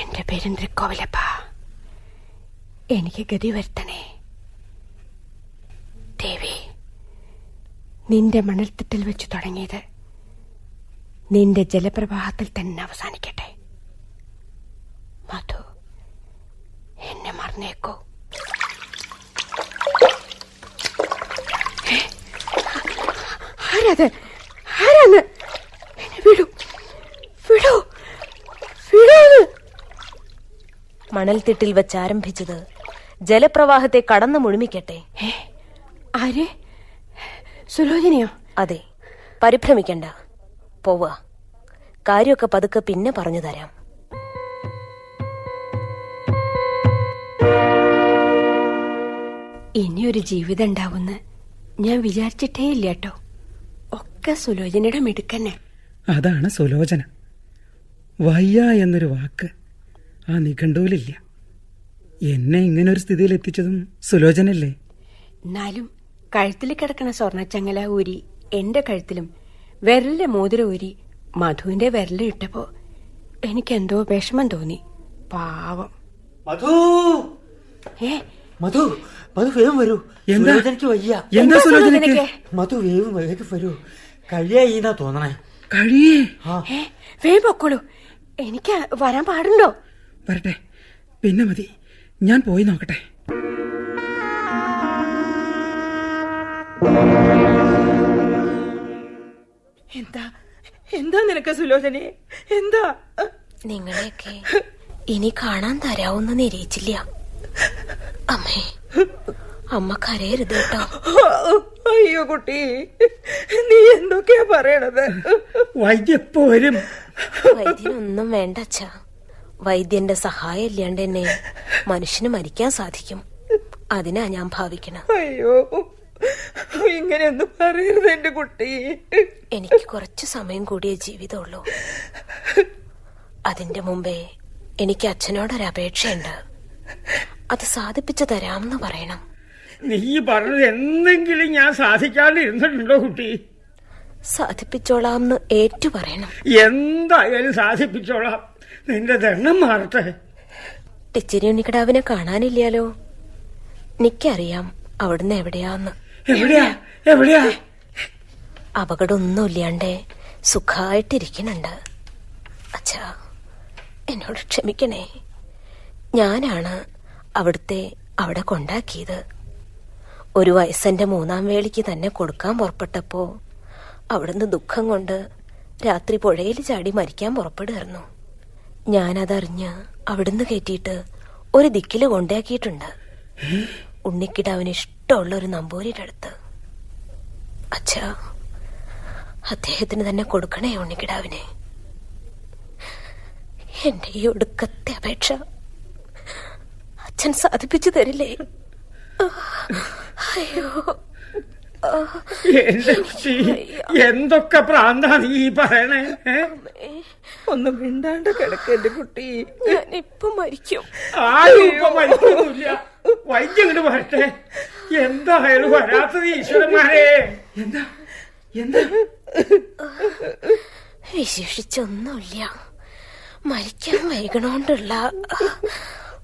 എന്റെ പെരുന്തൃക്കോവിലപ്പ, എനിക്ക് ഗതി വരുത്തണേ. ദേവി, നിന്റെ മണൽത്തിട്ടിൽ വെച്ച് തുടങ്ങിയത് നിന്റെ ജലപ്രവാഹത്തിൽ തന്നെ അവസാനിക്കട്ടെ. മധു, എന്നെ മറന്നേക്കോ. ആരാത്? ആരാന്ന്? വിടൂ, വിടൂ, വിടൂ. മണൽത്തിട്ടിൽ വെച്ച് ആരംഭിച്ചത് ജലപ്രവാഹത്തെ കടന്നു മുഴുമിക്കട്ടെ. ആരെ? സുലോചനയോ? അതെ, പരിഭ്രമിക്കണ്ട. പോവുക. കാര്യമൊക്കെ പതുക്കെ പിന്നെ പറഞ്ഞു തരാം. ഇനിയൊരു ജീവിതം ഉണ്ടാവുമെന്ന് ഞാൻ വിചാരിച്ചിട്ടേ ഇല്ല കേട്ടോ. ഒക്കെ സുലോചനയുടെ മിടുക്കന്നെ. അതാണ് സുലോചന. വയ്യ എന്നൊരു വാക്ക് ആ നിഘണ്ടുവിലില്ല. എന്നെ ഇങ്ങനൊരു സ്ഥിതിയിൽ എത്തിച്ചതും സുലോചനല്ലേ? എന്നാലും കഴുത്തിൽ കിടക്കണ സ്വർണ്ണച്ചങ്ങല ഊരി എന്റെ കഴുത്തിലും വിരലിലെ മോതിരം ഊരി മധുവിന്റെ വിരലിൽ ഇട്ടപ്പോ എനിക്കെന്തോ വിഷമം തോന്നി. പാവം. മധു, ഏ മധു, മധു വേഗം വരൂ. എന്താ? സുലോചനയ്ക്ക് വയ്യ. എന്താ സുലോചനയ്ക്ക്? മധു വേഗം വരൂ. കഴിയായിന്നാ തോന്നണേ. കഴിയേ? വേഗം പൊക്കോളൂ. എനിക്ക് വരാൻ പാടുണ്ടോ? വരട്ടെ, പിന്നെ മതി. ഞാൻ പോയി നോക്കട്ടെ. എന്താ എന്താ നിനക്ക് സുലോചനെ? എന്താ? നിങ്ങളെയൊക്കെ ഇനി കാണാൻ തരാവൊന്നും നിരീച്ചില്ല. അമ്മേ, അമ്മ കരയരുത് കേട്ടോ. അയ്യോ കുട്ടി, നീ എന്തൊക്കെയാ പറയണത്? വൈദ്യപ്പോ വരും? വൈദ്യനൊന്നും വേണ്ട അച്ഛാ. വൈദ്യന്റെ സഹായം ഇല്ലാണ്ട് തന്നെ മനുഷ്യന് മരിക്കാൻ സാധിക്കും. അതിനാ ഞാൻ ഭാവിക്കണം. അയ്യോ, ഇങ്ങനെയൊന്നും പറയരുത് എന്റെ കുട്ടി. എനിക്ക് കുറച്ചു സമയം കൂടിയേ ജീവിതമുള്ളൂ. അതിന്റെ മുമ്പേ എനിക്ക് അച്ഛനോടൊരപേക്ഷയുണ്ട്. അത് സാധിപ്പിച്ചു തരാമെന്ന് പറയണം. നീ പറഞ്ഞത് എന്തെങ്കിലും ഞാൻ സാധിക്കാണ്ടിരുന്നിട്ടുണ്ടോ കുട്ടി? സാധിപ്പിച്ചോളാംന്ന് ഏറ്റു പറയണം. എന്തായാലും സാധിപ്പിച്ചോളാം. നിന്റെ ദണ്ണം മാറട്ടെ. ടിച്ചിരി ഉണ്ണിക്കിടാവിനെ കാണാനില്ലാലോ. എനിക്കറിയാം അവിടുന്ന് എവിടെയാന്ന്. എവിടെയാ? അപകടമൊന്നുമില്ലാണ്ട് സുഖായിട്ടിരിക്കുന്നുണ്ട്. അച്ഛാ, എന്നോട് ക്ഷമിക്കണേ. ഞാനാണ് അവിടുത്തെ അവിടെ കൊണ്ടാക്കിയത്. ഒരു വയസ്സന്റെ 3-ാം വേളിക്ക് തന്നെ കൊടുക്കാൻ പുറപ്പെട്ടപ്പോ അവിടുന്ന് ദുഃഖം കൊണ്ട് രാത്രി പുഴയിൽ ചാടി മരിക്കാൻ പുറപ്പെടുകയായിരുന്നു. ഞാനതറിഞ്ഞ് അവിടുന്ന് കയറ്റിയിട്ട് ഒരു ദിക്കില് കൊണ്ടാക്കിയിട്ടുണ്ട്. ഉണ്ണിക്കിടാവിന് ഇഷ്ടമുള്ള ഒരു നമ്പൂരിയുടെ അടുത്ത്. അച്ഛാ, അദ്ദേഹത്തിന് തന്നെ കൊടുക്കണേ ഉണ്ണിക്കിടാവിനെ. എന്റെ ഈ ഒടുക്കത്തെ അപേക്ഷ അച്ഛൻ സാധിപ്പിച്ചു തരില്ലേ? അയ്യോ, എന്റെ കുട്ടി, എന്തൊക്കെ പ്രാന്താ നീ പറയണേ? ഒന്നും മിണ്ടാണ്ട് കിടക്ക് എന്റെ കുട്ടി. ഞാൻ ഇപ്പൊ മരിക്കും. ആരും ഇപ്പൊ മരിക്കൊന്നുമില്ല. വൈദ്യം ഇങ്ങോട്ട് വരട്ടെ. എന്തായാലും വരാത്തത് ഈശ്വരന്മാരെ. എന്താ? വിശേഷിച്ചൊന്നുമില്ല. മരിക്കാൻ വൈകണോണ്ടുള്ള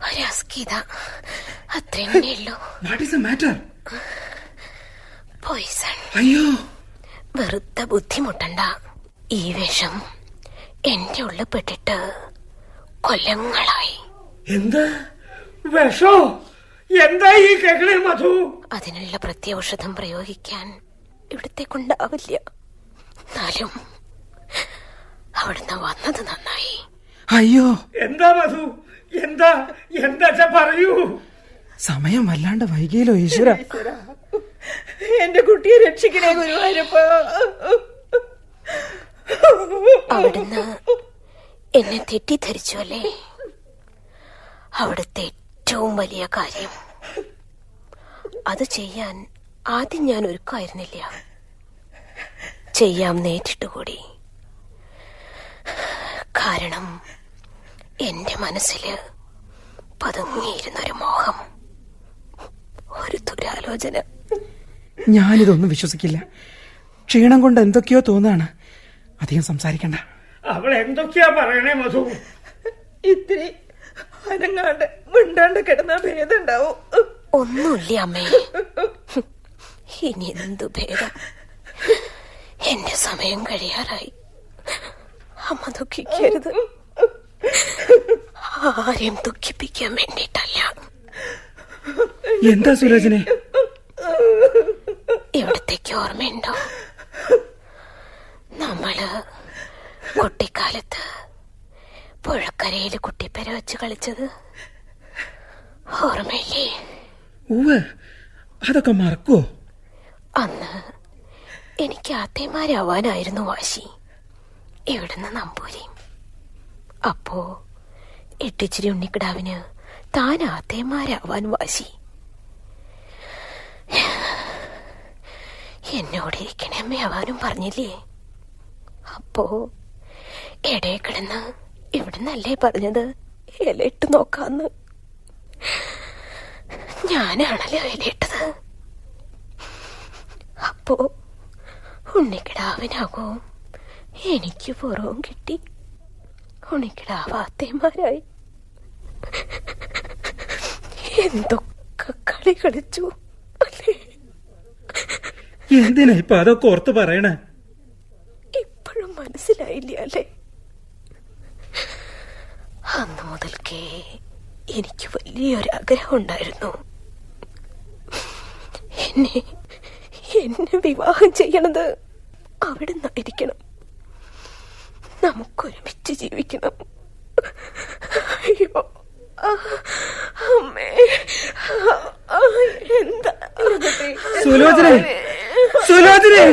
ഒരസ്കിത, അത്രേ ഉള്ളൂ. പോയിസൺ. അയ്യോ, വെറുതെ ബുദ്ധിമുട്ടണ്ട. ഈ വിഷം എന്റെ ഉള്ളിൽ പെട്ടിട്ട് കൊല്ലങ്ങളായി. എന്താ വിഷോ? എന്താ ഈ കേക്കണേ മധു? അതിനുള്ള പ്രത്യൗഷധം പ്രയോഗിക്കാൻ ഇവിടത്തെ കൊണ്ടാവില്ല. എന്നാലും അവിടുന്ന് വന്നത് നന്നായി. അയ്യോ, എന്താ മധു? എന്താ പറയൂ. സമയം വല്ലാണ്ട് വൈകിയല്ലോ ഈശ്വര. എന്റെ കുട്ടിയെ രക്ഷിക്കണേ ഗുരുവായൂരപ്പ. അവിടുന്ന് എന്നെ തെറ്റിദ്ധരിച്ചു അല്ലേ? അവിടുത്തെ ഏറ്റവും വലിയ കാര്യം അത് ചെയ്യാൻ ആദ്യം ഞാൻ ഒരുക്കായിരുന്നില്ല. ചെയ്യാം നേരിട്ടുകൂടി. കാരണം എന്റെ മനസ്സില് പതുങ്ങിയിരുന്നൊരു മോഹം, ഒരു ദുരാലോചന. ഞാനിതൊന്നും വിശ്വസിക്കില്ല. ക്ഷീണം കൊണ്ട് എന്തൊക്കെയോ തോന്നാണ്. അധികം സംസാരിക്കണ്ട. അവൾ എന്തൊക്കെയാ പറയണേ മധു? ഇത്തിരി അനങ്ങാണ്ട് മിണ്ടാണ്ട് കിടന്ന ഭേദം ഉണ്ടാവും. ഒന്നുമില്ല അമ്മേ, ഇനി എന്തു ഭേദം. എന്റെ സമയം കഴിയാറായി. അമ്മ ദുഃഖിക്കരുത്. ആരെയും ദുഃഖിപ്പിക്കാൻ വേണ്ടിട്ടല്ല. എന്താ സുലോചനെ? ഇവിടത്തേക്ക് ഓർമ്മയുണ്ടോ? നമ്മള് കുട്ടിക്കാലത്ത് പുഴക്കരയിൽ കുട്ടിപ്പര വെച്ച് കളിച്ചത് ഓർമ്മയില്ലേ? അതൊക്കെ മറക്കുവോ? അന്ന് എനിക്ക് ആത്തേമാരാവാനായിരുന്നു വാശി. ഇവിടുന്ന് നമ്പൂരിയും. അപ്പോ എട്ടിച്ചിരി ഉണ്ണിക്കിടാവിന് താൻ ആത്തേമാരാവാൻ വാശി. എന്നോടിരിക്കണ അമ്മയാവാനും പറഞ്ഞില്ലേ? അപ്പോ എടേ കിടന്ന് ഇവിടുന്നല്ലേ പറഞ്ഞത് ഇലയിട്ട് നോക്കാന്ന്. ഞാനാണല്ലോ ഇലയിട്ടത്. അപ്പോ ഉണ്ണിക്കിടാവിനാകും എനിക്ക് പുറവും കിട്ടി. ഉണ്ണിക്കിടാവാത്തേമാരായി. എന്തൊക്കെ കളി കളിച്ചു അല്ലേ? എന്തിനാ ഇപ്പൊ അതൊക്കെ ഓർത്ത് പറയണേ? ഇപ്പോഴും മനസ്സിലായില്ല അല്ലേ? അന്ന് മുതൽക്കേ എനിക്ക് വലിയൊരാഗ്രഹം ഉണ്ടായിരുന്നു. എന്നെ വിവാഹം ചെയ്യണത് അവിടെ നിന്നായിരിക്കണം. നമുക്കൊരുമിച്ച് ജീവിക്കണം. അയ്യോ അമ്മേ, എന്താ സുലോചനെ? സുലോചനെ!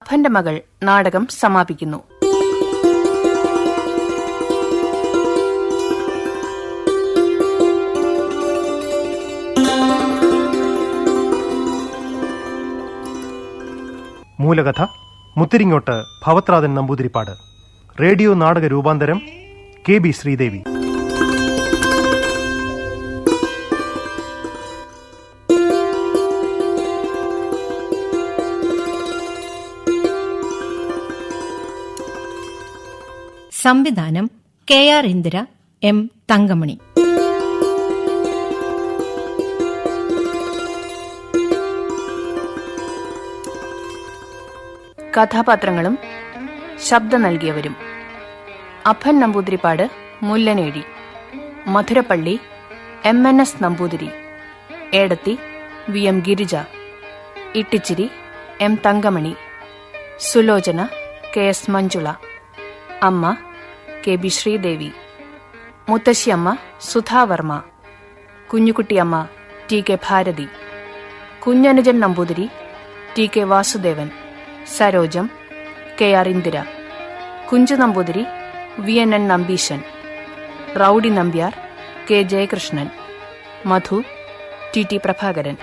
അപ്പന്റെ മകൾ നാടകം സമാപിക്കുന്നു. മൂലകഥ മുത്തിരിങ്ങോട്ട് ഭവത്രാതൻ നമ്പൂതിരിപ്പാട്. റേഡിയോ നാടക രൂപാന്തരം KB ശ്രീദേവി. സംവിധാനം KR ഇന്ദിര, M തങ്കമണി. കഥാപാത്രങ്ങളും ശബ്ദം നൽകിയവരും: അപ്പൻ Namboodiripad Mullanezhi, Madhurappally MNS Namboothiri, ഏടത്തി VM Girija, ഇട്ടിച്ചിരി M Thankamani, Sulochana KS Manjula, അമ്മ KB ശ്രീദേവി, മുത്തശ്ശിയമ്മ Sudhavarma, Kunjukuttiyamma TK Bharathi, Kunjanujan Namboothiri TK Vasudevan, Sarojam KR Indira, Kunju Namboothiri VNN Nambeesan, rowdy Nambiar K Jayakrishnan, Madhu TT Prabhakaran.